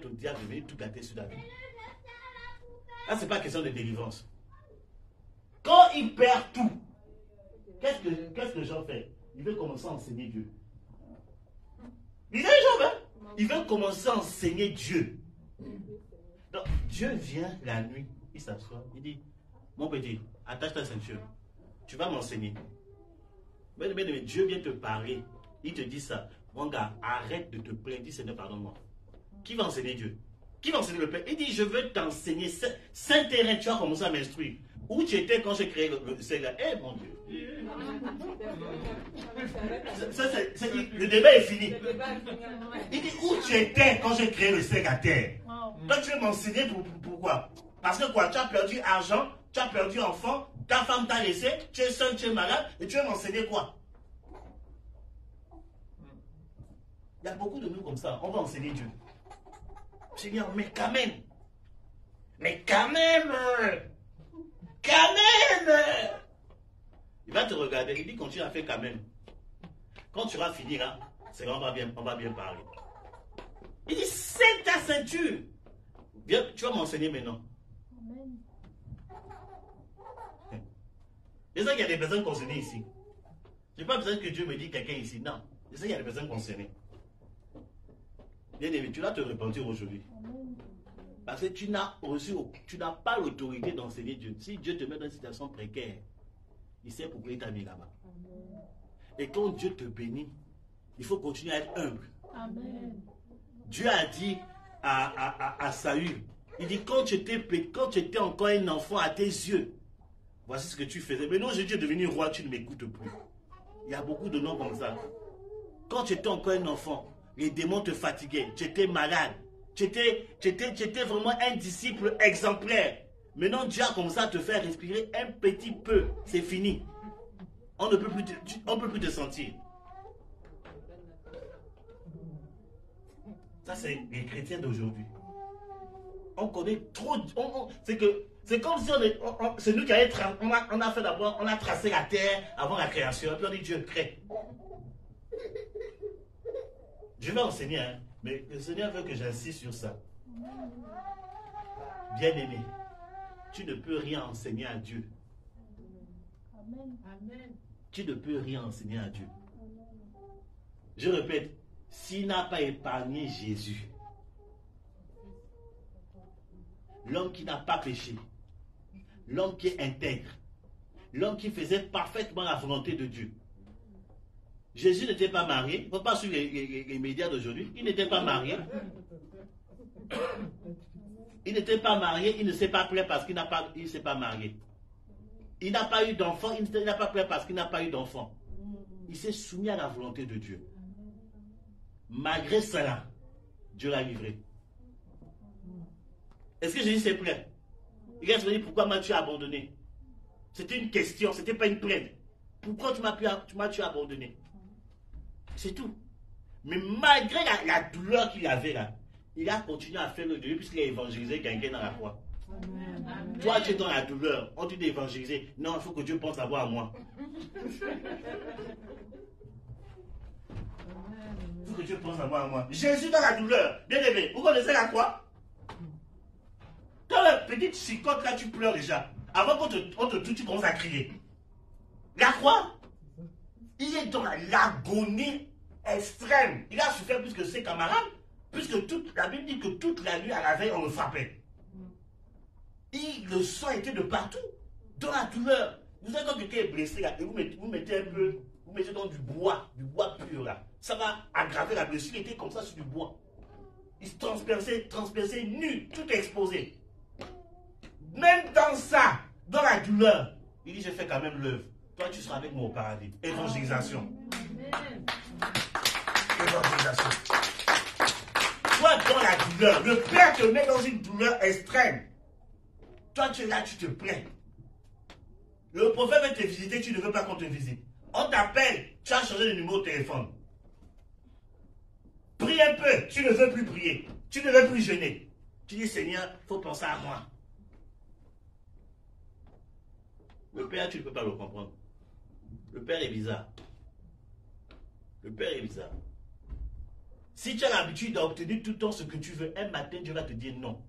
au diable de venir tout gâter sur la vie. Là, ce n'est pas question de délivrance. Quand il perd tout, qu'est-ce que Jean fait? Il veut commencer à enseigner Dieu. Lisez Job, hein? Il veut commencer à enseigner Dieu. Donc, Dieu vient la nuit, il s'assoit, il dit, mon petit, attache ta ceinture, tu vas m'enseigner. Mais Dieu vient te parler, il te dit ça. Mon gars, arrête de te plaindre, dis Seigneur, pardonne-moi. Qui va enseigner Dieu? Qui va enseigner le Père? Il dit, je veux t'enseigner. Saint-Terrain, tu vas commencer à m'instruire. Où tu étais quand j'ai créé le Seigneur? Eh mon Dieu. Le débat est fini. Il dit, où tu étais quand j'ai créé le ciel à terre? Toi, tu veux m'enseigner pourquoi? Parce que quoi? Tu as perdu argent, tu as perdu enfant, ta femme t'a laissé, tu es seul, tu es malade, et tu veux m'enseigner quoi? Il y a beaucoup de nous comme ça. On va enseigner Dieu. Seigneur, mais quand même. Il va te regarder, il dit continue à faire quand même. Quand tu vas finir là, c'est on va bien parler. Il dit c'est ta ceinture. Viens, tu vas m'enseigner maintenant. Amen. Je sais qu'il y a des personnes concernées ici. Je n'ai pas besoin que Dieu me dise quelqu'un ici. Non. Je sais qu'il y a des personnes concernées. Bien aimé, tu dois te repentir aujourd'hui. Parce que tu n'as pas l'autorité d'enseigner Dieu. Si Dieu te met dans une situation précaire, il sait pourquoi il t'a mis là-bas. Et quand Dieu te bénit, il faut continuer à être humble. Amen. Dieu a dit à Saül, il dit quand tu étais encore un enfant à tes yeux, voici ce que tu faisais. Mais non, je es devenu roi, tu ne m'écoutes plus. Il y a beaucoup de noms comme ça. Quand tu étais encore un enfant, les démons te fatiguaient, tu étais malade. Tu étais vraiment un disciple exemplaire. Maintenant, Dieu a commencé à te faire respirer un petit peu. C'est fini. On ne peut plus te sentir. Ça, c'est les chrétiens d'aujourd'hui. On connaît trop. C'est comme si c'est nous qui on a fait d'abord, on a tracé la terre avant la création. Et puis on dit Dieu crée. Je vais enseigner, hein, mais le Seigneur veut que j'insiste sur ça. Bien-aimé, tu ne peux rien enseigner à Dieu. Amen. Tu ne peux rien enseigner à Dieu. Je répète, s'il n'a pas épargné Jésus, l'homme qui n'a pas péché, l'homme qui est intègre, l'homme qui faisait parfaitement la volonté de Dieu. Jésus n'était pas marié. Il ne faut pas suivre les médias d'aujourd'hui. Il n'était pas marié. Il n'était pas marié. Il ne s'est pas plaint parce qu'il ne s'est pas marié. Il n'a pas eu d'enfant. Il n'a pas plaint parce qu'il n'a pas eu d'enfant. Il s'est soumis à la volonté de Dieu. Malgré cela, Dieu l'a livré. Est-ce que Jésus s'est plaint? Il a dit pourquoi m'as-tu abandonné? C'était une question, ce n'était pas une plainte. Pourquoi tu m'as-tu abandonné? C'est tout. Mais malgré la douleur qu'il avait là, il a continué à faire le deuil puisqu'il a évangélisé quelqu'un dans la croix. Amen. Toi, tu es dans la douleur. On te dit d'évangéliser. Non, il faut que Dieu pense d'abord à moi. Il faut que Dieu pense d'abord à moi. Jésus dans la douleur. Bien aimé, vous connaissez la croix? Dans la petite chicotte là, tu pleures déjà. Avant qu'on te tue, tu commences à crier. La croix? Il est dans l'agonie extrême. Il a souffert plus que ses camarades, puisque la Bible dit que toute la nuit à la veille, on le frappait. Le sang était de partout, dans la douleur. Vous savez quand quelqu'un est blessé, là, et vous mettez un peu, vous mettez dans du bois pur, là. Ça va aggraver la blessure. Il était comme ça sur du bois. Il se transperçait nu, tout exposé. Même dans ça, dans la douleur, il dit, je fais quand même l'œuvre. Toi, tu seras avec moi au paradis. Évangélisation. Évangélisation. Toi, dans la douleur, le Père te met dans une douleur extrême. Toi, tu es là, tu te plains. Le prophète veut te visiter, tu ne veux pas qu'on te visite. On t'appelle, tu as changé de numéro de téléphone. Prie un peu, tu ne veux plus prier. Tu ne veux plus jeûner. Tu dis, Seigneur, il faut penser à moi. Le Père, tu ne peux pas le comprendre. Le Père est bizarre. Le Père est bizarre. Si tu as l'habitude d'obtenir tout le temps ce que tu veux, un matin, Dieu va te dire non.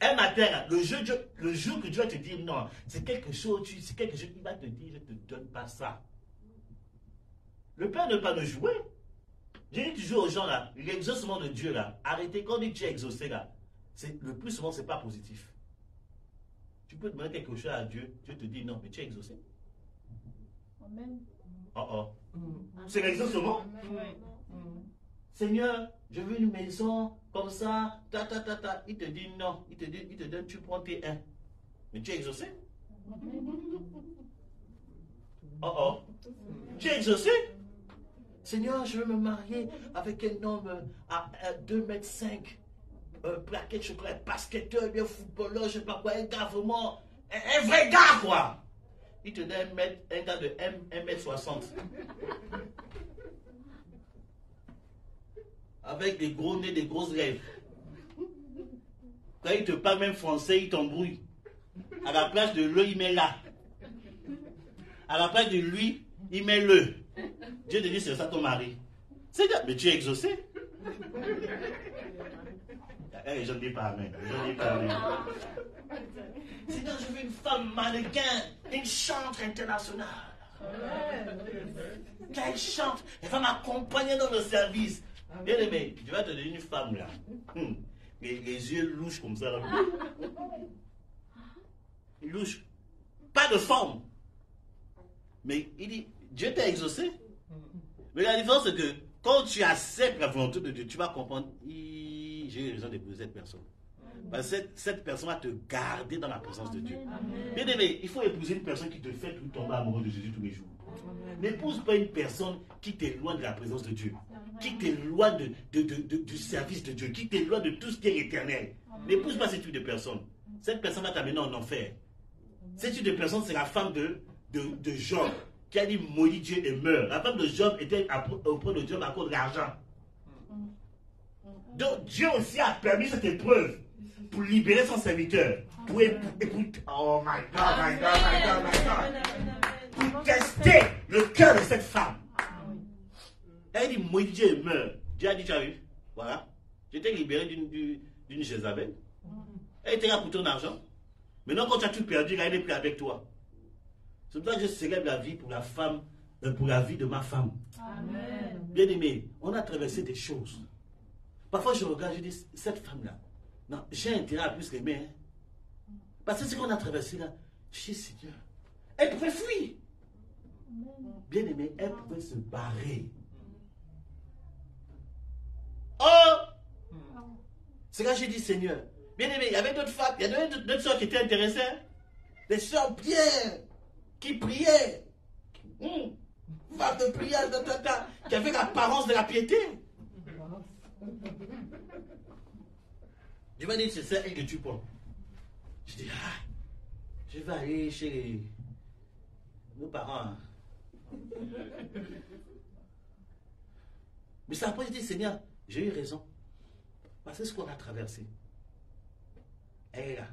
Un matin, le jour que Dieu va te dire non, c'est quelque chose qui va te dire, je ne te donne pas ça. Le Père ne peut pas nous jouer. Je dis toujours aux gens là, l'exaucement de Dieu là, arrêtez, quand on dit que tu es exaucé là, le plus souvent c'est pas positif. Tu peux demander quelque chose à Dieu, Dieu te dit non, mais tu es exaucé. Amen. Oh oh. C'est l'exaucement. Seigneur, je veux une maison comme ça, ta. Il te dit non, il te donne, tu prends tes 1. Mais tu es exaucé. Oh oh. Tu es exaucé. Seigneur, je veux me marier avec un homme à 2,5 m, plaquette chocolat, basketteur, bien footballeur, je sais pas quoi, un gars vraiment, un vrai gars quoi. Il te donne un gars de 1,60 m. Avec des gros nez, des grosses lèvres. Quand il te parle même français, il t'embrouille. À la place de le, il met là. À la place de lui, il met le. Dieu te dit, c'est ça ton mari. C'est dire, mais tu es exaucé. Je ne dis pas amen. Je ne dis pas amen. Seigneur, je veux une femme mannequin, une chanteuse internationale. Qu'elle chante, elle va m'accompagner dans le service. Bien aimé, tu vas te donner une femme là. Les yeux louches comme ça là. Louche. Pas de forme. Mais il dit, Dieu t'a exaucé. Mais la différence c'est que quand tu acceptes la volonté de Dieu, tu vas comprendre, j'ai raison d'épouser cette personne. Parce que cette personne va te garder dans la présence de Dieu. Bien aimé, il faut épouser une personne qui te fait tout tomber amoureux de Jésus tous les jours. N'épouse pas une personne qui t'éloigne de la présence de Dieu, qui t'éloigne du service de Dieu, qui t'éloigne de tout ce qui est éternel. N'épouse pas ce type de personne. Cette personne va t'amener en enfer. Ce type de personne, c'est la femme de Job, qui a dit maudit Dieu et meurt. La femme de Job était auprès de Job à cause de l'argent. Donc Dieu aussi a permis cette épreuve pour libérer son serviteur. Pour oh my God. Pour tester le cœur de cette femme. Elle dit maudit Dieu et meurt. Dieu a dit, tu as vu, voilà, j'étais libéré d'une Jézabel. Elle était là pour ton argent. Maintenant, quand tu as tout perdu, elle n'est plus avec toi. C'est pour ça que je célèbre la vie pour la femme, pour la vie de ma femme. Amen. Bien aimé, on a traversé des choses. Parfois, je regarde, je dis, cette femme-là, non, j'ai intérêt à plus l'aimer. Hein. Parce que ce qu'on a traversé là, je dis, Seigneur, elle pouvait fuir. Bien aimé, elle pouvait se barrer. Oh! C'est là que j'ai dit, Seigneur, bien aimé, il y avait d'autres femmes, il y avait d'autres soeurs qui étaient intéressées. Hein? Des soeurs bien, qui priaient. Femmes de prière, qui avaient l'apparence de la piété. Je m'ai dit, c'est ça, elle que tu prends. Je dis, je vais aller chez nos parents. Mais c'est après, je dis, Seigneur, j'ai eu raison. Parce que c'est ce qu'on a traversé. Elle est là.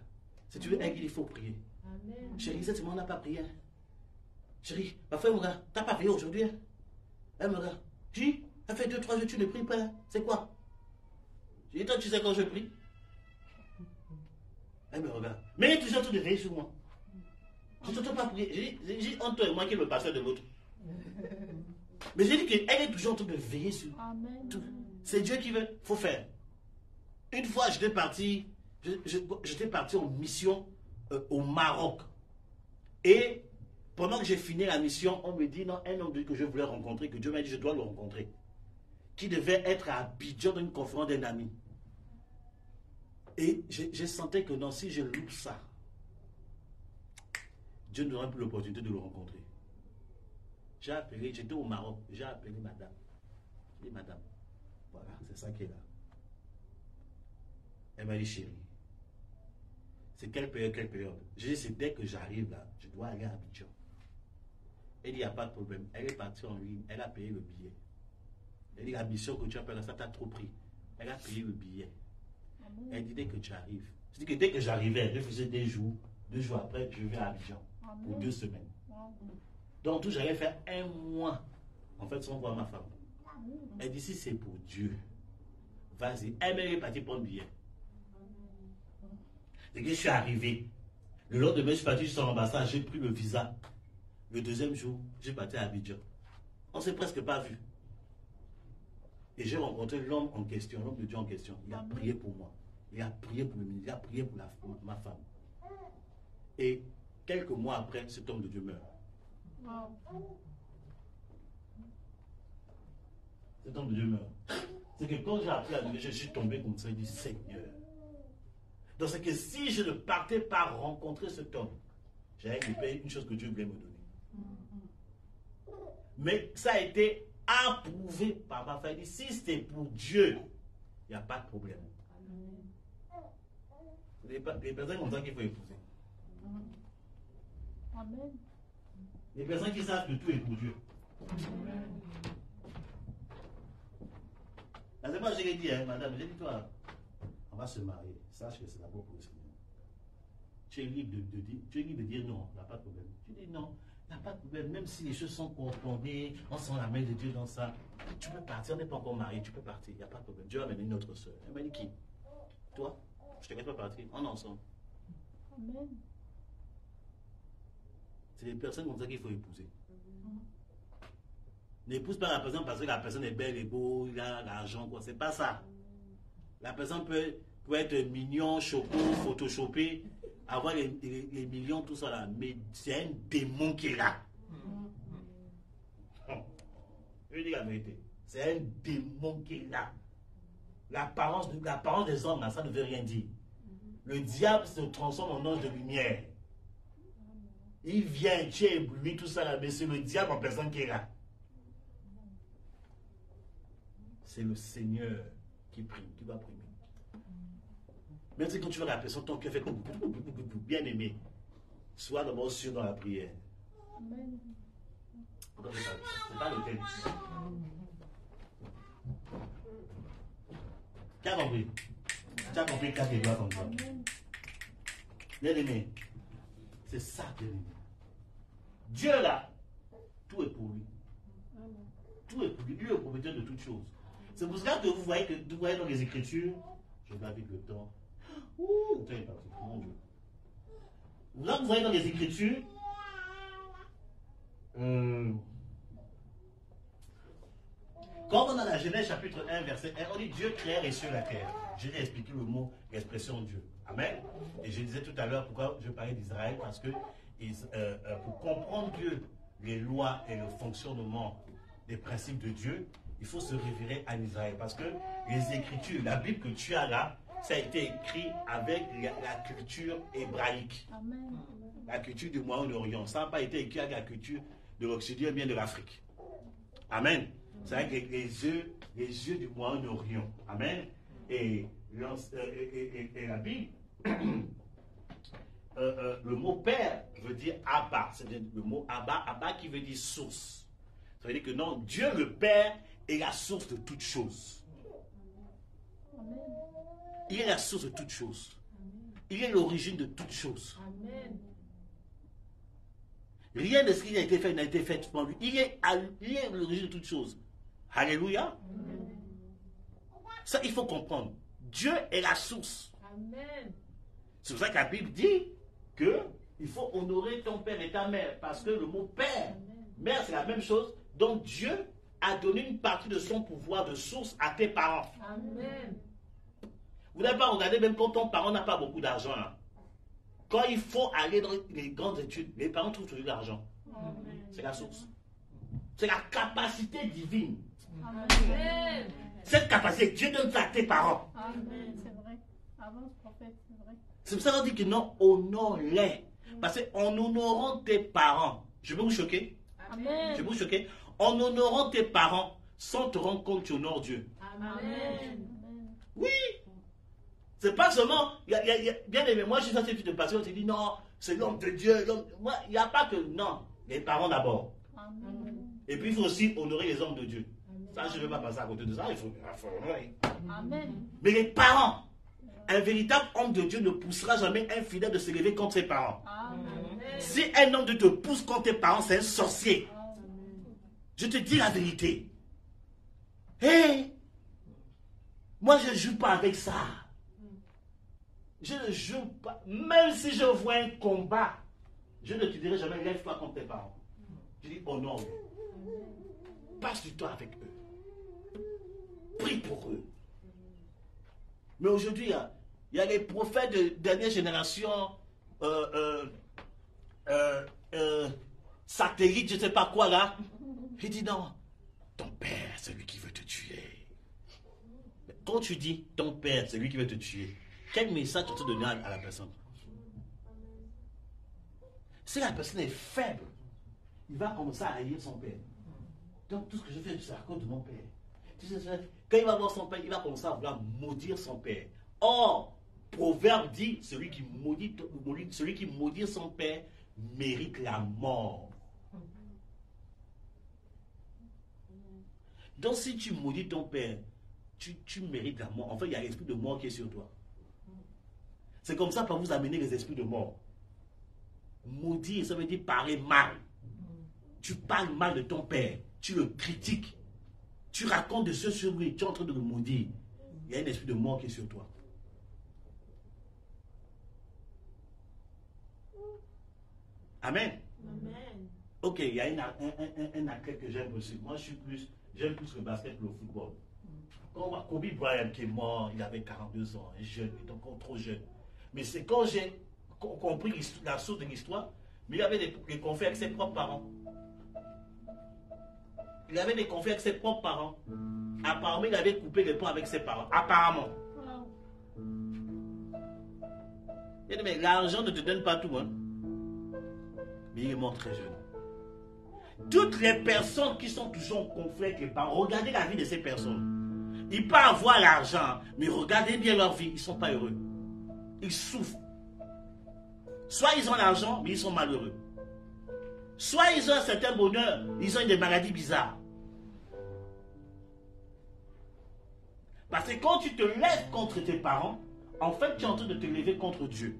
Si tu veux, elle, il faut prier. Amen. Chérie, cette semaine, on n'a pas prié. Hein. Chérie, ma frère me regarde, t'as pas prié aujourd'hui. Hein? Elle me regarde. Je dis, ça fait 2-3 jours, tu ne pries pas. Hein? C'est quoi? Je dis, toi, tu sais quand je prie? Elle me regarde. Mais elle est toujours en train de veiller sur moi. Je ne t'entends pas prier. J'ai dit, entre toi et moi, qui est le pasteur de l'autre. Mais j'ai dit qu'elle est toujours en train de veiller sur tout. C'est Dieu qui veut, il faut faire. Une fois, j'étais parti en mission au Maroc. Et pendant que j'ai fini la mission, on me dit, non, un homme que je voulais rencontrer, que Dieu m'a dit, je dois le rencontrer, qui devait être à Abidjan dans une conférence d'un ami. Et je sentais que non, si je loupe ça, Dieu n'aura plus l'opportunité de le rencontrer. J'ai appelé, j'étais au Maroc, j'ai appelé madame. J'ai dit, madame, voilà, c'est ça qui est là. Elle m'a dit, chérie, c'est quelle période, quelle période? J'ai dit, c'est dès que j'arrive là, je dois aller à Abidjan. Elle dit, il n'y a pas de problème. Elle est partie en ligne, elle a payé le billet. Elle dit, la mission que tu as payée, ça t'a trop pris. Elle a payé le billet. Elle dit, dès que tu arrives. Je dis que dès que j'arrivais, je faisais 2 jours. 2 jours après, je vais à Abidjan pour 2 semaines. Donc, tout, j'allais faire 1 mois, en fait, sans voir ma femme. Elle dit, si c'est pour Dieu, vas-y. Elle est partie prendre le billet. Et que je suis arrivé. Le lendemain, je suis parti sur l'ambassade, j'ai pris le visa. Le 2e jour, j'ai parti à Abidjan. On ne s'est presque pas vu. Et j'ai rencontré l'homme en question, l'homme de Dieu en question. Il a prié pour moi. Il a prié pour le ministre. Il a prié pour ma femme. Et quelques mois après, cet homme de Dieu meurt. Cet homme de Dieu meurt. C'est que quand j'ai appris à Dieu, je suis tombé comme ça et dit, Seigneur. Donc c'est que si je ne partais pas rencontrer cet homme, j'allais lui payer une chose que Dieu voulait me donner. Mais ça a été approuvé par ma femme. Si c'est pour Dieu, il n'y a pas de problème. Les personnes comme ça qu'il faut épouser. Amen. Les personnes qui savent que tout est pour Dieu. La dernière fois, je l'ai dit, hein, madame, j'ai dit, toi, on va se marier. Sache que c'est d'abord pour le Seigneur. Tu es libre de dire non, il n'y a pas de problème. Tu dis non, il n'y a pas de problème. Même si les choses sont confondées, on sent la main de Dieu dans ça. Tu peux partir, on n'est pas encore marié, tu peux partir, il n'y a pas de problème. Dieu va amener une autre soeur. Elle m'a dit qui? Toi? Je ne te laisse pas partir, on est ensemble. Amen. C'est les personnes comme ça qu'il faut épouser. N'épouse pas la personne parce que la personne est belle et beau, il a l'argent, quoi. C'est pas ça. La personne peut être mignon, choco, photoshopé, avoir les millions, tout ça là. Mais c'est un démon qui est là. Je dis la vérité. C'est un démon qui est là. L'apparence des hommes, là, ça ne veut rien dire. Le diable se transforme en ange de lumière. Il vient, tu es ébloui, tout ça là, mais c'est le diable en personne qui est là. C'est le Seigneur qui prime, qui va primer. Même si quand tu vas la personne, ton cœur fait comme bien aimé. Sois d'abord sûr dans la prière. Amen. C'est pas le thème. Tu as compris? Tu as compris quand tu dois comme ça. Bien aimé. C'est ça, bien aimé. Dieu là, tout est pour lui. Tout est pour lui. Lui est le propriétaire de toutes choses. C'est pour ça que vous voyez dans les Écritures, je vais vite le temps. Ouh, le temps est parti, mon Dieu. Là, vous voyez dans les Écritures, quand on a la Genèse chapitre 1, verset 1, on dit Dieu créa les cieux et la terre. J'ai expliqué le mot, l'expression Dieu. Amen. Et je disais tout à l'heure pourquoi je parlais d'Israël, parce que pour comprendre Dieu, les lois et le fonctionnement des principes de Dieu, il faut se référer à Israël. Parce que les Écritures, la Bible que tu as là, ça a été écrit avec la culture hébraïque. Amen. La culture du Moyen-Orient. Ça n'a pas été écrit avec la culture de l'Occident, bien de l'Afrique. Amen. C'est avec les yeux du Moyen-Orient. Amen. Et la Bible, le mot père veut dire Abba. C'est le mot Abba, Abba qui veut dire source. Ça veut dire que non, Dieu le Père est la source de toutes choses. Amen. Il est la source de toutes choses. Il est l'origine de toutes choses. Amen. Rien de ce qui a été fait n'a été fait pour lui. Il est l'origine de toutes choses. Alléluia. Ça, il faut comprendre. Dieu est la source. Amen. C'est pour ça que la Bible dit qu'il faut honorer ton père et ta mère. Parce que le mot père, mère, c'est la même chose. Donc Dieu a donné une partie de son pouvoir de source à tes parents. Amen. Vous n'avez pas regardé, même quand ton parent n'a pas beaucoup d'argent. Hein. Quand il faut aller dans les grandes études, les parents trouvent toujours de l'argent. C'est la source. C'est la capacité divine. Amen. Cette capacité, Dieu donne ça à tes parents. Amen. C'est vrai. Avance, prophète, c'est vrai. C'est pour ça qu'on dit que non, honore-les. Parce qu'en honorant tes parents, je vais vous choquer. Amen. Je vais vous choquer. En honorant tes parents, sans te rendre compte, tu honores Dieu. Amen. Oui. C'est pas seulement, bien aimé, moi je suis censé te passer, on te dit non, c'est l'homme de Dieu. Moi, il n'y a pas que, non, les parents d'abord. Amen. Et puis il faut aussi honorer les hommes de Dieu. Ça, je ne vais pas passer à côté de ça, il faut honorer. Amen. Mais les parents, un véritable homme de Dieu ne poussera jamais un fidèle de se lever contre ses parents. Amen. Si un homme de Dieu te pousse contre tes parents, c'est un sorcier. Je te dis la vérité. Hé, moi je ne joue pas avec ça. Je ne joue pas. Même si je vois un combat, je ne te dirai jamais lève-toi contre tes parents. Je dis honore. Passe du temps avec eux. Prie pour eux. Mais aujourd'hui, il y a les prophètes de dernière génération, satellite, je ne sais pas quoi là. Il dit non, ton père, c'est lui qui veut te tuer. Mais quand tu dis ton père, c'est lui qui veut te tuer, quel message tu donnes à la personne? Si la personne est faible, il va commencer à haïr son père. Donc tout ce que je fais, c'est à cause de mon père. Quand il va voir son père, il va commencer à vouloir maudire son père. Or, Proverbe dit, celui qui maudit son père mérite la mort. Donc si tu maudis ton père, tu mérites la mort. En fait, il y a l'esprit de mort qui est sur toi. C'est comme ça pour vous amener les esprits de mort. Maudire, ça veut dire parler mal. Tu parles mal de ton père, tu le critiques, tu racontes de ce sur lui, tu es en train de le maudire. Il y a un esprit de mort qui est sur toi. Amen. Amen. Ok, il y a un athlète que j'aime aussi. Moi, j'aime plus le basket que le football. Quand on voit Kobe Bryant qui est mort, il avait 42 ans, jeune, il est encore trop jeune. Mais c'est quand j'ai compris la source de l'histoire, mais il avait des conflits avec ses propres parents. Il avait des conflits avec ses propres parents. Apparemment, il avait coupé les ponts avec ses parents. Apparemment. Il dit, mais l'argent ne te donne pas tout, hein. Mais il est mort très jeune. Toutes les personnes qui sont toujours en conflit avec les parents, regardez la vie de ces personnes. Ils peuvent avoir l'argent, mais regardez bien leur vie, ils ne sont pas heureux. Ils souffrent. Soit ils ont l'argent, mais ils sont malheureux. Soit ils ont un certain bonheur, ils ont des maladies bizarres. Parce que quand tu te lèves contre tes parents, en fait, tu es en train de te lever contre Dieu.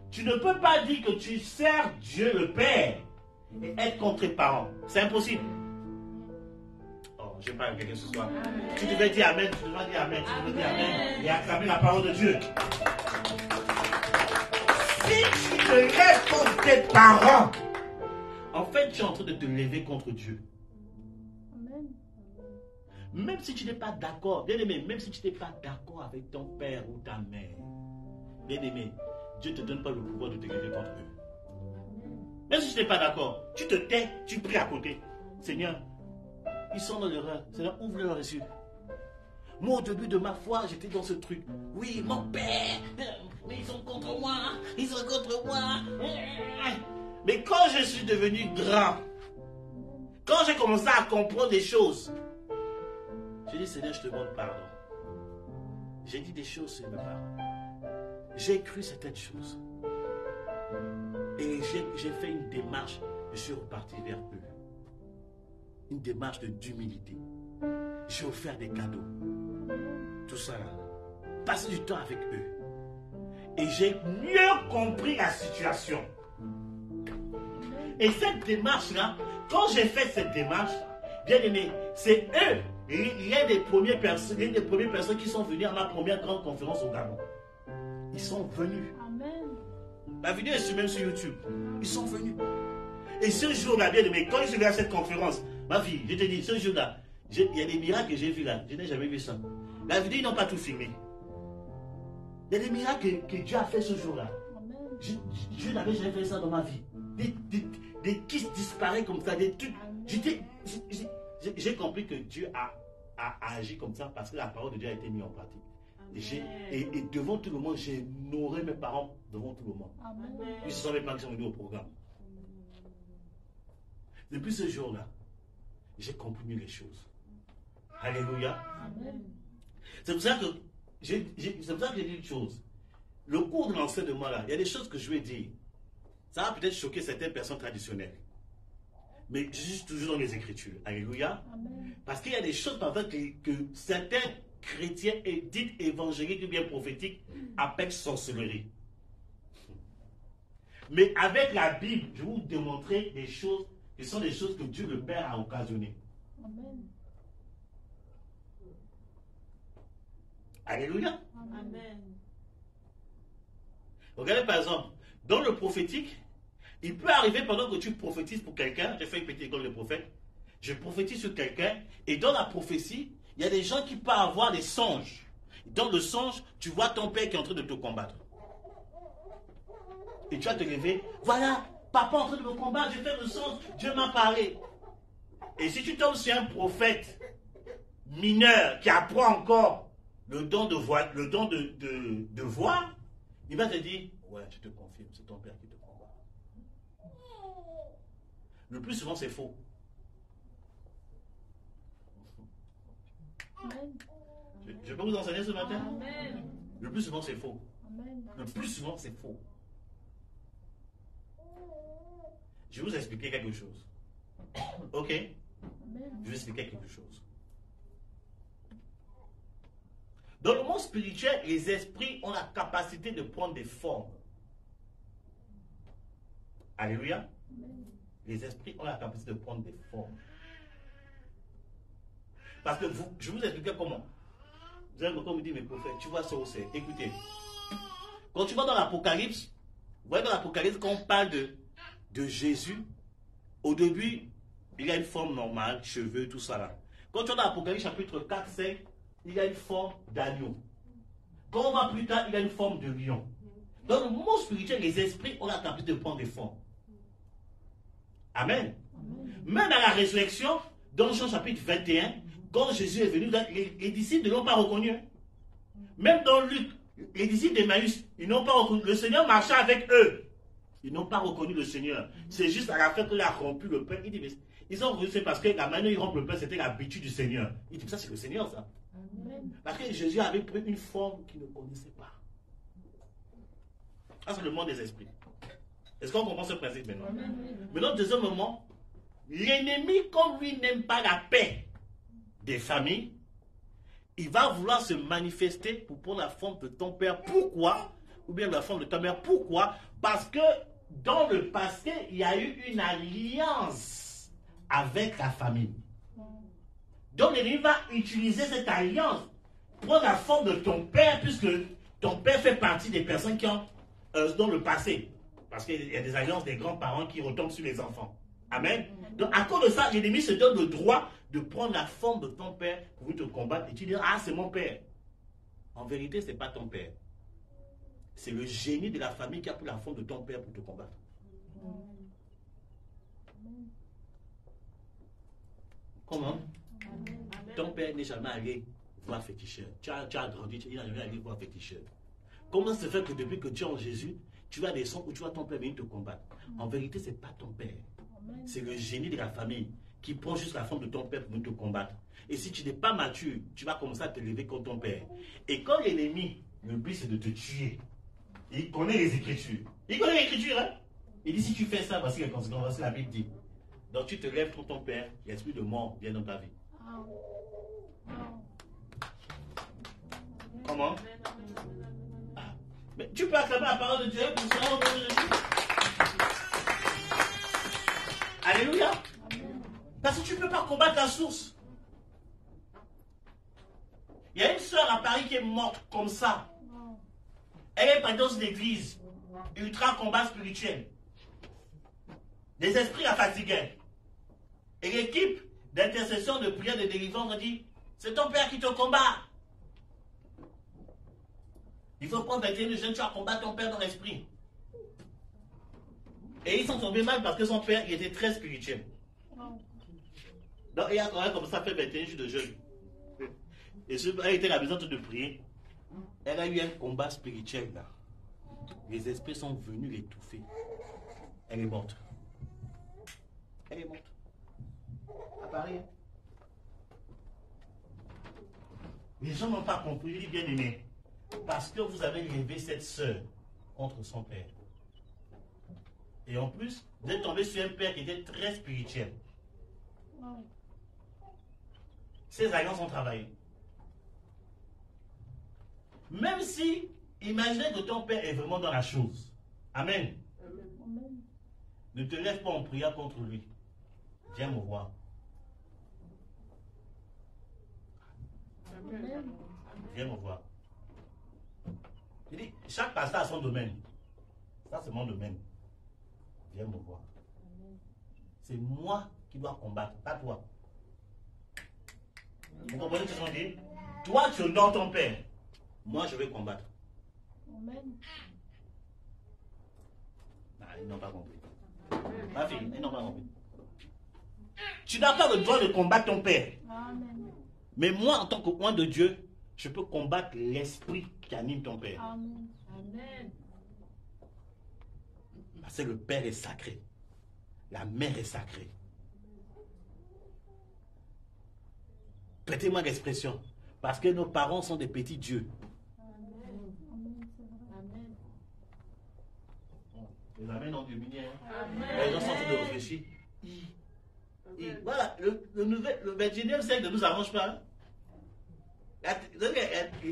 Tu ne peux pas dire que tu sers Dieu le Père et être contre tes parents. C'est impossible. Oh, je parle à quelqu'un ce soir. Tu devais dire Amen, tu devais dire Amen, tu devais dire Amen et acclamer la parole de Dieu. Si tu te lèves contre tes parents, en fait, tu es en train de te lever contre Dieu. Amen. Même si tu n'es pas d'accord, bien aimé, même si tu n'es pas d'accord avec ton père ou ta mère, bien aimé, Dieu ne te donne pas le pouvoir de te lever contre eux. Même si tu n'es pas d'accord, tu te tais, tu pries à côté. Seigneur, ils sont dans l'erreur. Seigneur, ouvre leurs yeux. Moi, au début de ma foi, j'étais dans ce truc. Oui, mon père, mais ils sont contre moi, ils sont contre moi. Mais quand je suis devenu grand, quand j'ai commencé à comprendre des choses, j'ai dit, Seigneur, je te demande pardon. J'ai dit des choses, Seigneur, pardon. J'ai cru certaines choses. Et j'ai fait une démarche. Je suis reparti vers eux. Une démarche d'humilité. J'ai offert des cadeaux. Tout ça là. Passer du temps avec eux. Et j'ai mieux compris la situation. Et cette démarche-là, quand j'ai fait cette démarche, bien aimé, c'est eux. Il y a des premières personnes qui sont venues à ma première grande conférence au Gabon. Ils sont venus. Amen. La vidéo est même sur YouTube. Ils sont venus. Et ce jour-là, bien aimé, quand je suis venu à cette conférence, ma fille, je te dis, ce jour-là, il y a des miracles que j'ai vus là. Je n'ai jamais vu ça. La vidéo, ils n'ont pas tout filmé. Il y a des miracles que Dieu a fait ce jour-là. Je n'avais jamais fait ça dans ma vie. Des kystes disparaissent comme ça, des trucs. J'ai compris que Dieu a agi comme ça parce que la parole de Dieu a été mise en pratique. Et devant tout le monde, j'ai honoré mes parents devant tout le monde. Ils ne savaient pas qu'ils sont venus au programme. Depuis ce jour-là, j'ai compris les choses. Alléluia. Amen. C'est pour ça que j'ai dit une chose. Le cours de l'enseignement là, il y a des choses que je vais dire. Ça va peut-être choquer certaines personnes traditionnelles. Mais je suis toujours dans les Écritures. Alléluia. Amen. Parce qu'il y a des choses parfois que certains chrétiens et dites évangéliques ou bien prophétiques appellent sorcellerie. Mais avec la Bible, je vais vous démontrer des choses qui sont des choses que Dieu le Père a occasionnées. Amen. Alléluia. Amen. Regardez par exemple, dans le prophétique, il peut arriver pendant que tu prophétises pour quelqu'un, j'ai fait une petite école de prophète, je prophétise sur quelqu'un, et dans la prophétie, il y a des gens qui peuvent avoir des songes. Dans le songe, tu vois ton père qui est en train de te combattre. Et tu vas te lever, voilà, papa est en train de me combattre, j'ai fait le songe, Dieu m'a parlé. Et si tu tombes sur un prophète mineur qui apprend encore le don de voir, il va te dire, ouais, je te confirme, c'est ton père qui te combat. Le plus souvent, c'est faux. Amen. Je peux vous enseigner ce matin? Amen. Le plus souvent, c'est faux. Amen. Le plus souvent, c'est faux. Je vais vous expliquer quelque chose. Ok? Amen. Je vais expliquer quelque chose. Dans le monde spirituel, les esprits ont la capacité de prendre des formes. Alléluia. Amen. Les esprits ont la capacité de prendre des formes. Parce que je vais vous expliquer comment. Vous allez me dire, mes prophètes, tu vois ça où c'est. Écoutez, quand tu vas dans l'Apocalypse, vous voyez dans l'Apocalypse, quand on parle de Jésus, au début, il y a une forme normale, cheveux, tout ça là. Quand tu vas dans l'Apocalypse chapitre 4, 5, il y a une forme d'agneau. Quand on va plus tard, il y a une forme de lion. Dans le monde spirituel, les esprits ont la capacité de prendre des formes. Amen. Amen. Même à la résurrection, dans Jean chapitre 21, quand Jésus est venu, les disciples ne l'ont pas reconnu. Même dans Luc, les disciples d'Emmaüs, ils n'ont pas reconnu. Le Seigneur marchait avec eux. Ils n'ont pas reconnu le Seigneur. C'est juste à la fin qu'il a rompu le pain. Il dit, mais ils ont reconnu, c'est parce que la manière dont ils rompent le pain, c'était l'habitude du Seigneur. Il dit, ça c'est le Seigneur, ça. Amen. Parce que Jésus avait pris une forme qu'il ne connaissait pas. Ça, c'est le monde des esprits. Est-ce qu'on comprend ce principe maintenant? Amen. Maintenant, deuxième moment, l'ennemi, comme lui n'aime pas la paix des familles, il va vouloir se manifester pour prendre la forme de ton père. Pourquoi? Ou bien la forme de ta mère. Pourquoi? Parce que dans le passé, il y a eu une alliance avec la famille. Donc l'ennemi va utiliser cette alliance, prendre la forme de ton père, puisque ton père fait partie des personnes qui ont dans le passé. Parce qu'il y a des alliances des grands-parents qui retombent sur les enfants. Amen. Donc à cause de ça, l'ennemi se donne le droit de prendre la forme de ton père pour te combattre. Et tu dis, ah, c'est mon père. En vérité, ce n'est pas ton père. C'est le génie de la famille qui a pris la forme de ton père pour te combattre. Comment? Ton père n'est jamais allé voir féticheur. Tu as grandi, il n'a jamais allé voir féticheur. Comment se fait que depuis que tu es en Jésus, tu as des sons où tu vois ton père venir te combattre? En vérité, ce n'est pas ton père. C'est le génie de la famille qui prend juste la forme de ton père pour venir te combattre. Et si tu n'es pas mature, tu vas commencer à te lever contre ton père. Et quand l'ennemi, le but c'est de te tuer, il connaît les Écritures. Il connaît les Écritures, hein? Il dit, si tu fais ça, voici les conséquences, voici la Bible dit. Donc tu te lèves contre ton père, l'esprit de mort vient dans ta vie. Comment? Ah. Mais tu peux acclamer la parole de Dieu pour cela au nom de Jésus. Alléluia. Parce que tu ne peux pas combattre la source. Il y a une soeur à Paris qui est morte comme ça. Elle est pas dans une église. Ultra combat spirituel. Les esprits la fatiguaient. Et l'équipe d'intercession, de prière, de délivrance a dit, c'est ton père qui te combat. Il faut prendre 21 jeunes, tu vas combattre ton père dans l'esprit. Et ils sont tombés mal parce que son père, il était très spirituel. Donc il a quand même comme ça fait 21 jours de jeûne. Et elle était à la maison de prier. Elle a eu un combat spirituel là. Les esprits sont venus l'étouffer. Elle est morte. Elle est morte. Paris. Hein. Les gens n'ont pas compris, bien aimé. Parce que vous avez élevé cette sœur contre son père. Et en plus, vous êtes tombé sur un père qui était très spirituel. Ces alliances ont travaillé. Même si, imaginez que ton père est vraiment dans la chose. Amen. Amen. Ne te lève pas en prière contre lui. Viens me voir. Amen. Viens me voir. Il dit, chaque pasteur a son domaine. Ça, c'est mon domaine. Viens me voir. C'est moi qui dois combattre, pas toi. Vous comprenez ce qu'on dit? Toi, tu honores ton père. Moi, je vais combattre. Amen. Ah, ils n'ont pas compris. Ma fille, ils n'ont pas compris. Tu n'as pas le droit de combattre ton père. Amen. Mais moi, en tant que roi de Dieu, je peux combattre l'esprit qui anime ton père. Amen. Amen. Parce que le père est sacré. La mère est sacrée. Prêtez-moi l'expression. Parce que nos parents sont des petits dieux. Amen. Amen. Les amens ont dominé. Amen. Les gens sont en train de réfléchir. Voilà, le 21e siècle ne nous arrange pas.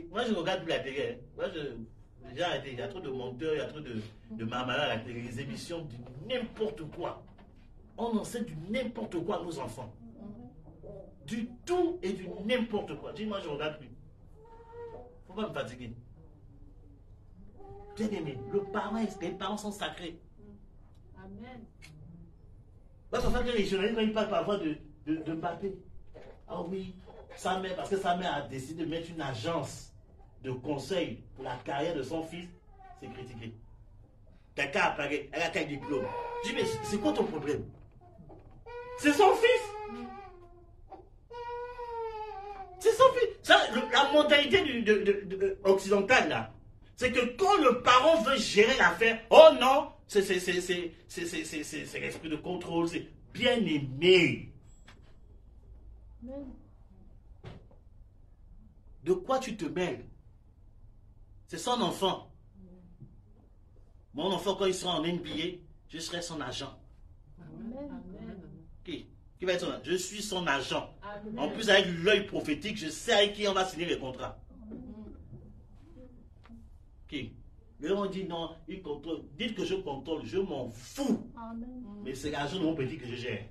Moi, je regarde plus la télé. Moi, j'ai arrêté. Il y a trop de monteurs, il y a trop de marmalades à la télé. Les émissions de n'importe quoi. On enseigne du n'importe quoi à nos enfants. Du tout et du n'importe quoi. Dis-moi, je regarde plus. Faut pas me fatiguer. Bien aimé, les parents sont sacrés. Amen. Parce que les journalistes, quand ils parlent parfois de Mbappé, ah oui, sa mère, parce que sa mère a décidé de mettre une agence de conseil pour la carrière de son fils, c'est critiqué. Quelqu'un a parlé, elle a quel diplôme? Je dis, mais c'est quoi ton problème? C'est son fils! C'est son fils! Ça, la mentalité occidentale, là, c'est que quand le parent veut gérer l'affaire, oh non, c'est l'esprit de contrôle, c'est bien aimé. Amen. De quoi tu te mêles? C'est son enfant. Mon enfant, quand il sera en NBA, je serai son agent. Amen. Qui va être son agent? Je suis son agent. Amen. En plus, avec l'œil prophétique, je sais avec qui on va signer les contrats. Qui? Eux ont dit non, il contrôle. Dites que je contrôle, je m'en fous. Amen. Mais c'est l'argent de mon petit que je gère.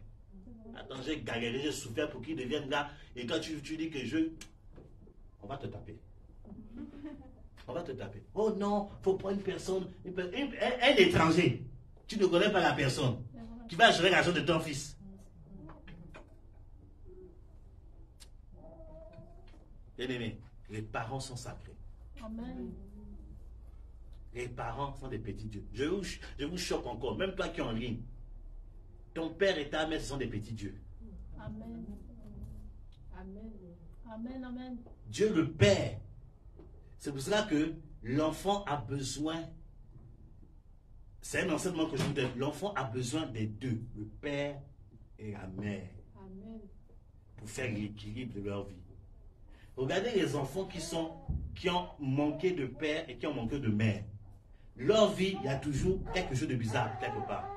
Attends, j'ai galéré, j'ai souffert pour qu'il devienne là. Et quand tu dis que on va te taper. On va te taper. Oh non, il faut prendre une personne, un étranger. Tu ne connais pas la personne qui va gérer l'argent de ton fils. Bien aimé, les parents sont sacrés. Amen. Les parents sont des petits dieux. Je vous choque encore, même toi qui es en ligne. Ton père et ta mère, ce sont des petits dieux. Amen. Amen. Amen. Amen. Dieu le Père. C'est pour cela que l'enfant a besoin, c'est un enseignement que je vous donne, l'enfant a besoin des deux, le père et la mère, Amen. pour faire l'équilibre de leur vie. Regardez les enfants qui ont manqué de père et qui ont manqué de mère. Leur vie, il y a toujours quelque chose de bizarre quelque part.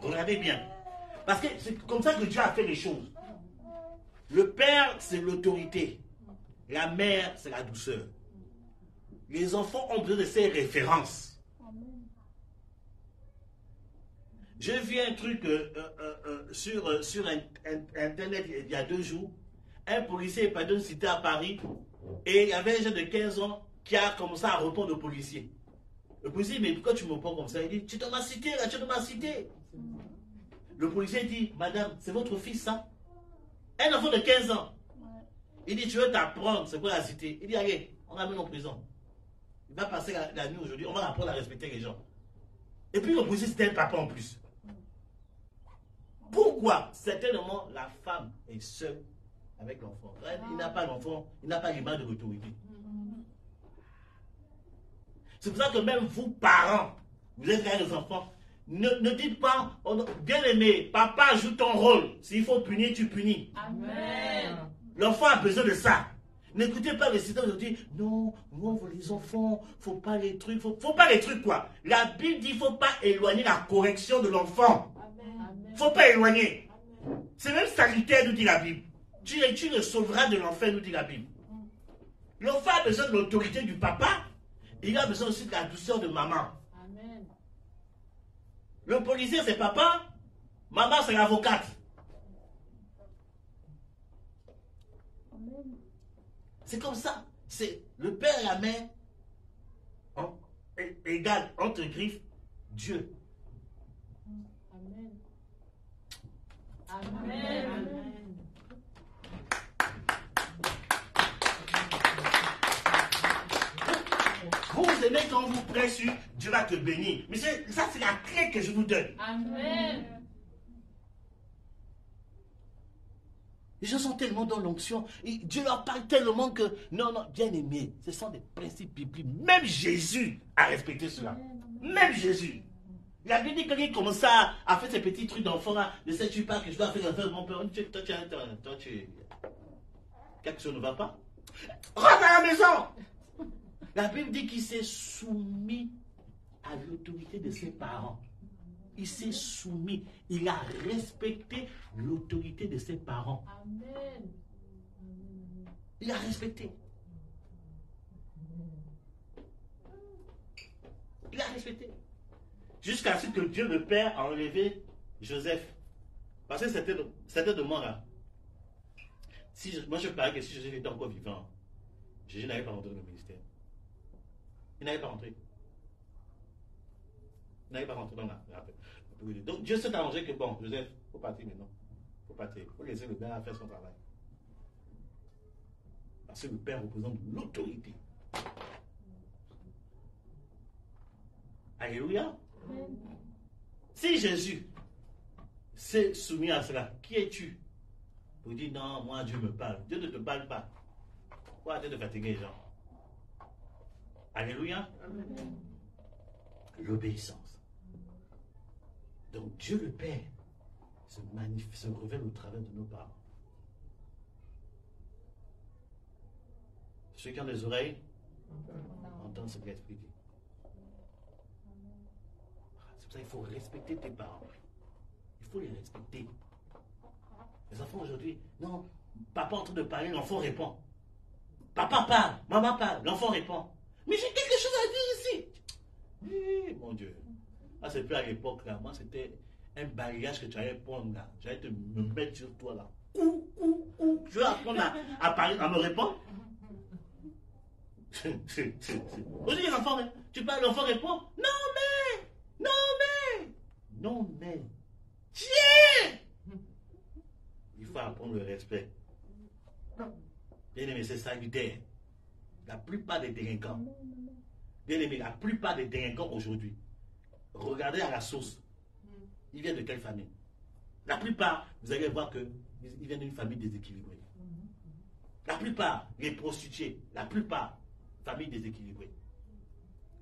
Regardez bien. Parce que c'est comme ça que Dieu a fait les choses. Le père, c'est l'autorité. La mère, c'est la douceur. Les enfants ont besoin de ces références. Amen. J'ai vu un truc sur Internet il y a 2 jours. Un policier est parti d'une cité à Paris et il y avait un jeune de 15 ans qui a commencé à répondre au policier. Le policier dit, mais pourquoi tu me réponds comme ça? Il dit, tu es dans ma cité, là, tu es dans ma cité. Le policier dit, madame, c'est votre fils, ça? Un enfant de 15 ans. Il dit, tu veux t'apprendre, c'est quoi la cité? Il dit, allez, on l'amène en prison. Il va passer la nuit aujourd'hui, on va apprendre à respecter les gens. Et puis le policier, c'était un papa en plus. Pourquoi? Certainement, la femme est seule avec l'enfant. Il n'a pas l'enfant, il n'a pas l'image de l'autorité. C'est pour ça que même vous, parents, vous êtes là les enfants, Ne dites pas, bien aimé, papa joue ton rôle. S'il faut punir, tu punis. Amen. L'enfant a besoin de ça. N'écoutez pas les citoyens aujourd'hui. Non, les enfants, faut pas les trucs. Faut pas les trucs quoi. La Bible dit faut pas éloigner la correction de l'enfant. Faut pas éloigner. C'est même salutaire, nous dit la Bible. Tu le sauveras de l'enfer, nous dit la Bible. L'enfant a besoin de l'autorité du papa. Il a besoin aussi de la douceur de maman. Amen. Le policier, c'est papa. Maman, c'est l'avocate. C'est comme ça. C'est le père et la mère égale entre griffes Dieu. Amen. Amen. Vous aimez quand vous prêchez, Dieu va te bénir. Mais ça, c'est la clé que je vous donne. Amen. Les gens sont tellement dans l'onction. Dieu leur parle tellement que... Non, bien aimé, ce sont des principes bibliques. Même Jésus a respecté cela. Même Jésus. Il a bien dit que quand il commençait à faire ces petits trucs d'enfant, ne sais-tu pas que je dois faire mon père. Toi, quelque chose ne va pas. Rentre à la maison. La Bible dit qu'il s'est soumis à l'autorité de ses parents. Il s'est soumis. Il a respecté l'autorité de ses parents. Amen. Il a respecté. Il a respecté. Jusqu'à ce que Dieu le Père a enlevé Joseph. Parce que c'était de moi là. Moi je parie que si Joseph était encore vivant, Jésus n'allait pas rentrer dans le ministère. Il n'allait pas rentrer. Il n'allait pas rentrer dans la. Donc Dieu s'est arrangé que bon, Joseph, il faut partir maintenant. Il faut partir. Il faut laisser le père faire son travail. Parce que le père représente l'autorité. Alléluia. Si Jésus s'est soumis à cela, qui es-tu pour dire non, moi Dieu me parle. Dieu ne te parle pas. Pourquoi arrêter de fatiguer les gens? Alléluia. L'obéissance. Donc Dieu le Père se révèle au travers de nos parents. Ceux qui ont des oreilles entendent ce que l'Esprit dit. C'est pour ça qu'il faut respecter tes parents. Il faut les respecter. Les enfants aujourd'hui, non, papa est en train de parler, l'enfant répond. Papa parle, maman parle, l'enfant répond. Mais j'ai quelque chose à dire ici. Mon Dieu. Ah, c'est plus à l'époque là. Moi, c'était un balayage que tu allais prendre là. J'allais me mettre sur toi là. Je vais apprendre à parler, à me répondre. Aujourd'hui, l'enfant, tu parles, l'enfant répond. Non, mais. Tiens! Il faut apprendre le respect. Bien aimé, c'est salutaire. La plupart des délinquants, bien aimé, la plupart des délinquants aujourd'hui, regardez à la source. Ils viennent de quelle famille? La plupart, vous allez voir qu'ils viennent d'une famille déséquilibrée. La plupart, les prostituées, la plupart, famille déséquilibrée.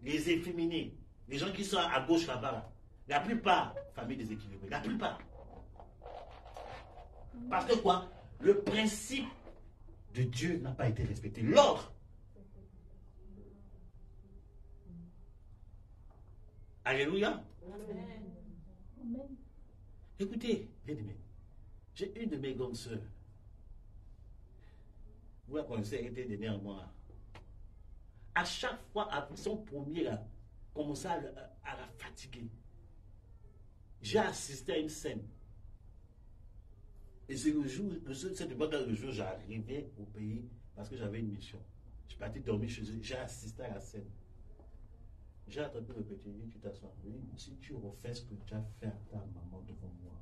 Les efféminés, les gens qui sont à gauche là-bas, là, la plupart, famille déséquilibrée. La plupart. Parce que quoi? Le principe de Dieu n'a pas été respecté. L'ordre. Alléluia. Amen. Écoutez, bien aimé, j'ai une de mes grandes sœurs. Vous la connaissez, elle était dernièrement. À chaque fois, avec son premier, là, commençait à la fatiguer. J'ai assisté à une scène. Et c'est le jour, c'est le jour où j'arrivais au pays parce que j'avais une mission. Je suis parti dormir chez eux. J'ai assisté à la scène. J'ai attendu le petit, dit, tu t'assois. Je lui ai dit, si tu refais ce que tu as fait à ta maman devant moi,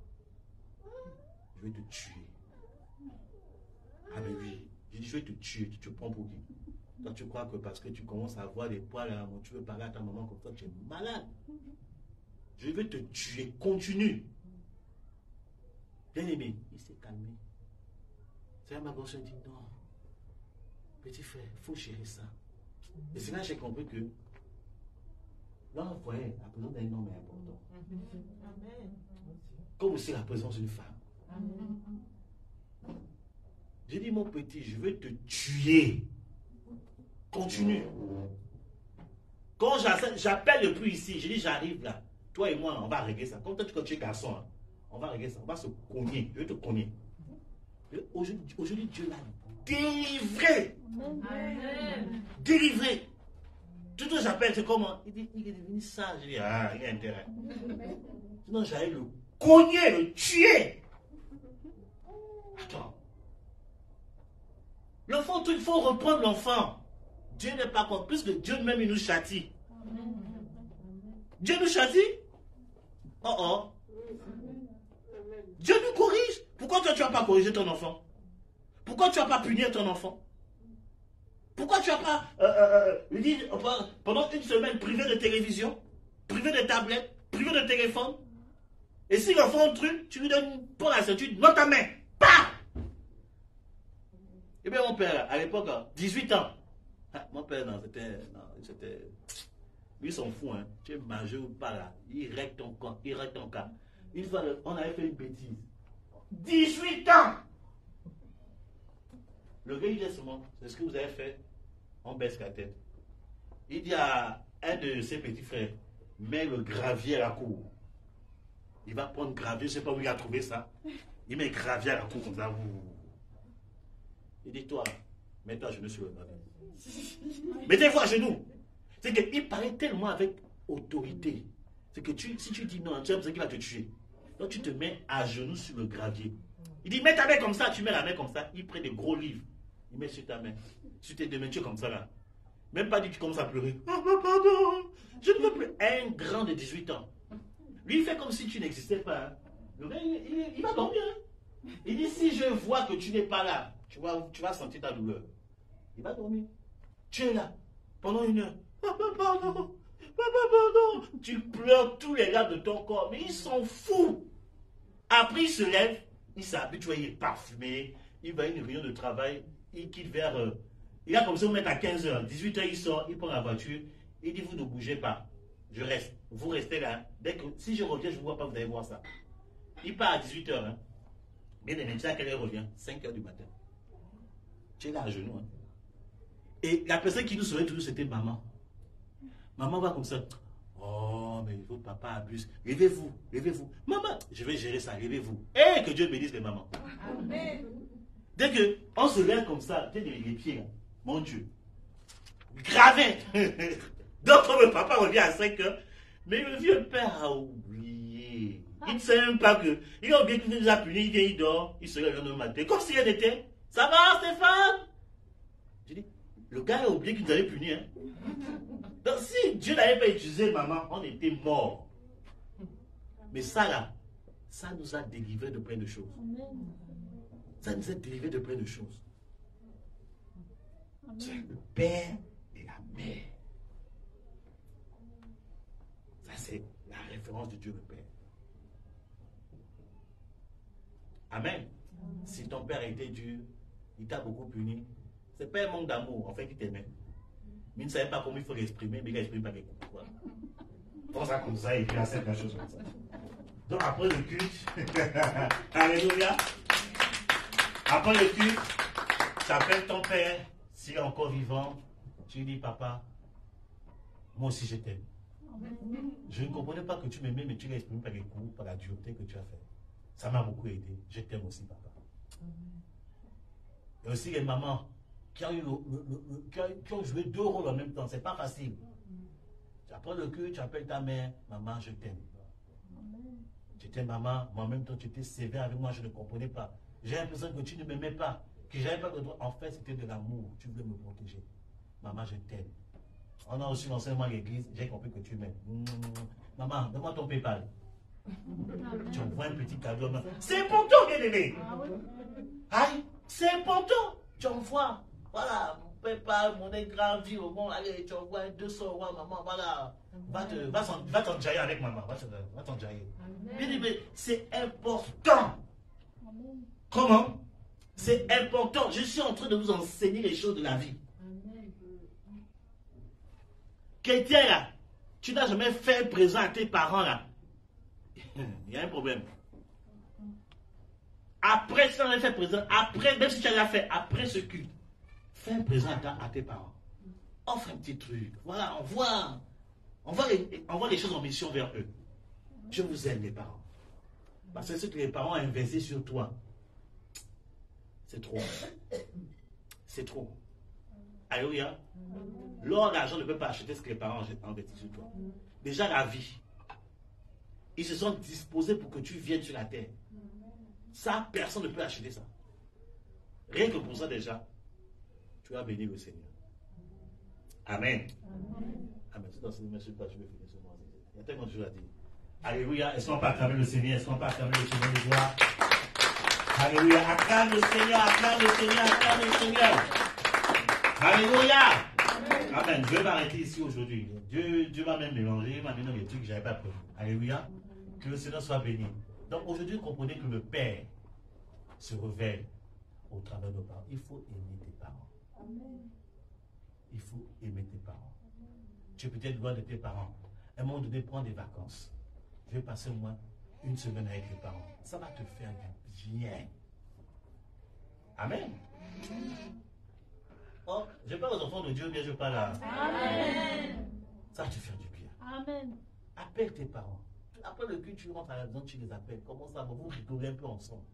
je vais te tuer. Ah mais oui. J'ai dit, je vais te tuer. Tu te prends pour qui? Toi, tu crois que parce que tu commences à avoir des poils à la main, tu veux parler à ta maman comme ça, tu es malade. Je vais te tuer. Continue. Bien aimé, il s'est calmé. C'est là ma grosse dit, non. Petit frère, il faut gérer ça. Et c'est là que j'ai compris que Dans un foyer, la présence d'un homme est importante. Amen. Comme aussi la présence d'une femme. J'ai dit, mon petit, je veux te tuer. Continue. Quand j'appelle le plus ici, je dis, j'arrive là. Toi et moi, on va régler ça. Comme toi, quand tu es garçon, hein, on va régler ça. On va se cogner. Je vais te cogner. Aujourd'hui, Dieu l'a délivré. Amen. Délivré. Tout ce que j'appelle, c'est comment? Il dit, il est devenu sage. Je dis, ah, il y a intérêt. Sinon, j'allais le cogner, le tuer. Attends. L'enfant, il faut reprendre l'enfant. Dieu n'est pas contre. Plus que Dieu même, il nous châtie. Dieu nous châtie? Oh oh. Dieu nous corrige. Pourquoi toi, tu n'as pas corrigé ton enfant? Pourquoi tu n'as pas puni ton enfant? Pourquoi tu n'as pas pendant une semaine privé de télévision, privé de tablette, privé de téléphone? Et si l'enfant truc, tu lui donnes pour la ceinture, dans ta main. Pah! Eh bien, mon père, à l'époque, 18 ans. Mon père, non, c'était... Lui, ils sont fous, hein. Tu es majeur ou pas là. Il règle ton camp, il règle ton cas. Une fois, on avait fait une bêtise. 18 ans! Le gars, il dit seulement, c'est ce que vous avez fait. On baisse la tête. Il dit à un de ses petits frères, mets le gravier à la cour. Il va prendre gravier, je ne sais pas où il a trouvé ça. Il met gravier à la cour comme ça. Il dit, toi, mets-toi à genoux sur le gravier. Mettez-vous à genoux. C'est qu'il parlait tellement avec autorité. C'est que si tu dis non, tu sais qu'il va te tuer. Donc tu te mets à genoux sur le gravier. Il dit, mets ta main comme ça, tu mets la main comme ça. Il prend des gros livres. Il met sur ta main. Sur tes deux mains, tu es comme ça là. Même pas dit que tu commences à pleurer. Ah, pardon, je ne veux plus. Un grand de 18 ans. Lui, il fait comme si tu n'existais pas. Hein. Le gars, il va dormir. Hein. Il dit, si je vois que tu n'es pas là, tu vas sentir ta douleur. Il va dormir. Tu es là, pendant 1 heure. Papa, pardon. Papa, pardon. Tu pleures tous les larmes de ton corps. Mais ils sont fous. Après, il se lève, il s'habille, tu vois, il est parfumé. Il va à une réunion de travail. Il quitte vers... il a comme ça, vous mettre à 15 h. 18 h, il sort, il prend la voiture. Il dit, vous ne bougez pas. Je reste. Vous restez là. Dès que, si je reviens, je ne vous vois pas, vous allez voir ça. Il part à 18 h. Hein. Bien aimé, tu sais à quelle heure il revient? 5 h du matin. Tu es là à genoux. Hein. Et la personne qui nous saurait toujours, c'était maman. Maman va comme ça. Oh, mais votre papa abuse. Levez-vous, levez-vous. Maman, je vais gérer ça, levez-vous. Et que Dieu bénisse les mamans. Amen. Dès qu'on se lève comme ça, tu sais, les pieds, là, mon Dieu. Gravé. Donc, le papa revient à 5 h. Mais le vieux père a oublié. Il ne sait même pas que. Il a oublié qu'il nous a puni, il dort, il se lève le lendemain matin. Comme si elle était. Ça va, Stéphane? J'ai dit, le gars a oublié qu'il nous avait puni. Hein? Donc, si Dieu n'avait pas utilisé maman, on était mort. Mais ça là, ça nous a délivré de plein de choses. Ça nous a délivré de plein de choses. C'est le père et la mère. Ça, c'est la référence de Dieu le Père. Amen. Si ton père a été dur, il t'a beaucoup puni, c'est pas un manque d'amour, en fait, il t'aimait. Mais il ne savait pas comment il faut l'exprimer, mais il l'exprime par les coups. Voilà. Prends ça comme ça et puis accepte la chose comme ça. Donc après le culte, alléluia. Après le culte, tu appelles ton père, s'il est encore vivant, tu lui dis, papa, moi aussi je t'aime. Je ne comprenais pas que tu m'aimais, mais tu l'as exprimé par les coups, par la dureté que tu as fait. Ça m'a beaucoup aidé. Je t'aime aussi, papa. Et aussi les mamans qui ont joué 2 rôles en même temps. C'est pas facile. Tu apprends le culte, tu appelles ta mère, maman, je t'aime. Tu t'aimes, maman, mais en même temps, tu étais sévère avec moi, je ne comprenais pas. J'ai l'impression que tu ne m'aimais pas, que j'avais pas de droit. En fait, c'était de l'amour. Tu voulais me protéger. Maman, je t'aime. On a aussi l'enseignement à l'église, j'ai compris que tu m'aimes. Maman, donne-moi ton PayPal. Tu envoies un petit cadeau. C'est important, bien aimé. Aïe, c'est important. Tu envoies, voilà, mon PayPal, mon gravi, au bon, allez, tu envoies 200 €, maman, voilà. Va t'enjailler avec maman, va t'enjailler. Bien aimé, c'est important. Comment? C'est important. Je suis en train de vous enseigner les choses de la vie. Chrétien là, Tu n'as jamais fait un présent à tes parents là. Il y a un problème. Après, si on a fait présent, après, même si tu as fait après ce culte, fais un présent à tes parents. Offre un petit truc. Voilà, envoie les choses en mission vers eux. Je vous aime, les parents. Parce que ce que les parents ont investi sur toi, c'est trop. C'est trop. Alléluia. L'or, l'argent ne peut pas acheter ce que les parents ont investi sur toi. Déjà, la vie. Ils se sont disposés pour que tu viennes sur la terre. Ça, personne ne peut acheter ça. Rien que pour ça, déjà, tu vas bénir le Seigneur. Amen. Amen. C'est dans ce moment, je ne vais pas finir ce moment. Il y a tellement de choses à dire. Alléluia. Est-ce qu'on peut acclamer le Seigneur? Est-ce qu'on peut acclamer le Seigneur de gloire? Alléluia. Acclame le Seigneur, acclame le Seigneur, acclame le Seigneur. Alléluia. Amen. Je vais m'arrêter ici aujourd'hui. Dieu va même mélanger, il m'a mis dans les trucs que je n'avais pas prévu. Alléluia. Que le Seigneur soit béni. Donc aujourd'hui, comprenez que le Père se révèle au travers de nos parents. Il faut aimer tes parents. Amen. Il faut aimer tes parents. Tu es peut-être loin de tes parents. À un moment donné, prends des vacances. Je vais passer au moins une semaine avec les parents. Ça va te faire du bien. Amen. Oh, je parle aux enfants de Dieu, mais je parle à... Amen. Ça va te faire du bien. Amen. Appelle tes parents. Après le culte, tu rentres à la maison, tu les appelles. Comment ça va? Vous rigolez un peu ensemble.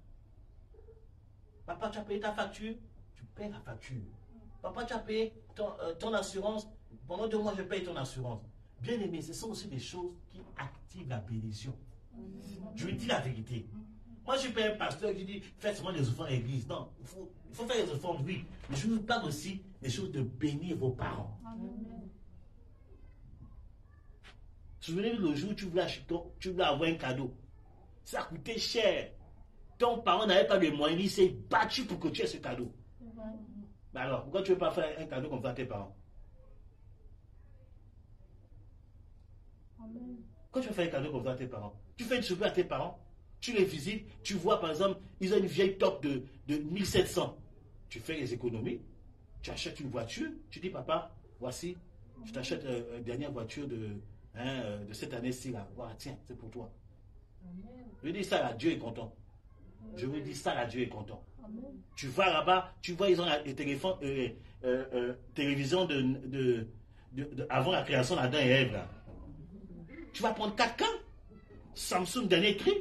Papa, tu as payé ta facture? Tu payes la facture. Papa, tu as payé ton assurance? Pendant 2 mois, je paye ton assurance. Bien aimé, ce sont aussi des choses qui activent la bénédiction. Je lui dis la vérité. Moi, je suis pas un pasteur qui dit faites seulement des offrandes à l'église. Non, il faut faire des offrandes, oui. Mais je vous parle aussi des choses de bénir vos parents. Souvenez-vous le jour où tu voulais avoir un cadeau. Ça coûtait cher. Ton parent n'avait pas les moyens, il s'est battu pour que tu aies ce cadeau. Mais alors, pourquoi tu ne veux pas faire un cadeau comme ça à tes parents? Quand tu veux faire un cadeau comme ça à tes parents, tu fais une surprise à tes parents, tu les visites, tu vois par exemple, ils ont une vieille top de 1700. Tu fais les économies, tu achètes une voiture, tu dis papa, voici, je t'achète une dernière voiture de cette année-ci là. Voilà, tiens, c'est pour toi. Je dis ça là, Dieu est content. Je vous dis ça là, Dieu est content. Tu vas là-bas, tu vois, ils ont les téléphones, télévision avant la création d'Adam et Ève là. Tu vas prendre quelqu'un, Samsung dernier cri.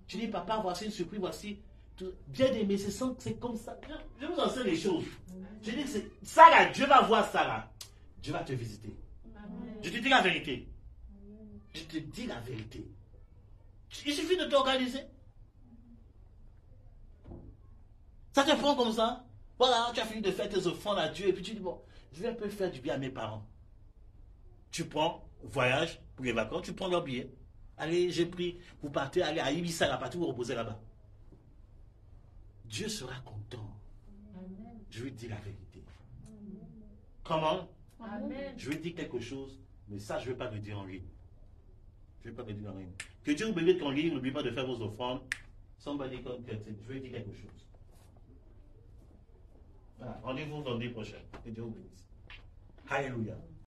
Tu dis, papa, voici une surprise, voici. Bien aimé, c'est comme ça. Je vous enseigne les choses. Je dis que c'est ça là, Dieu va voir ça là. Dieu va te visiter. Je te dis la vérité. Je te dis la vérité. Il suffit de t'organiser. Ça te prend comme ça. Voilà, tu as fini de faire tes offrandes à Dieu et puis tu dis, bon, je vais un peu faire du bien à mes parents. Tu prends voyage pour les vacances, tu prends leur billet. Allez, j'ai pris, vous partez, allez à Ibiza, la partie, vous reposez là-bas. Dieu sera content. Je lui dis la vérité. Comment? Amen. Je lui dis quelque chose, mais ça, je ne vais pas le dire en ligne. Je ne vais pas le dire en ligne. Que Dieu vous bénisse en ligne, n'oubliez pas de faire vos offrandes. Somebody come, je vais dire quelque chose. Voilà, rendez-vous vendredi prochain. Que Dieu vous bénisse. Alléluia.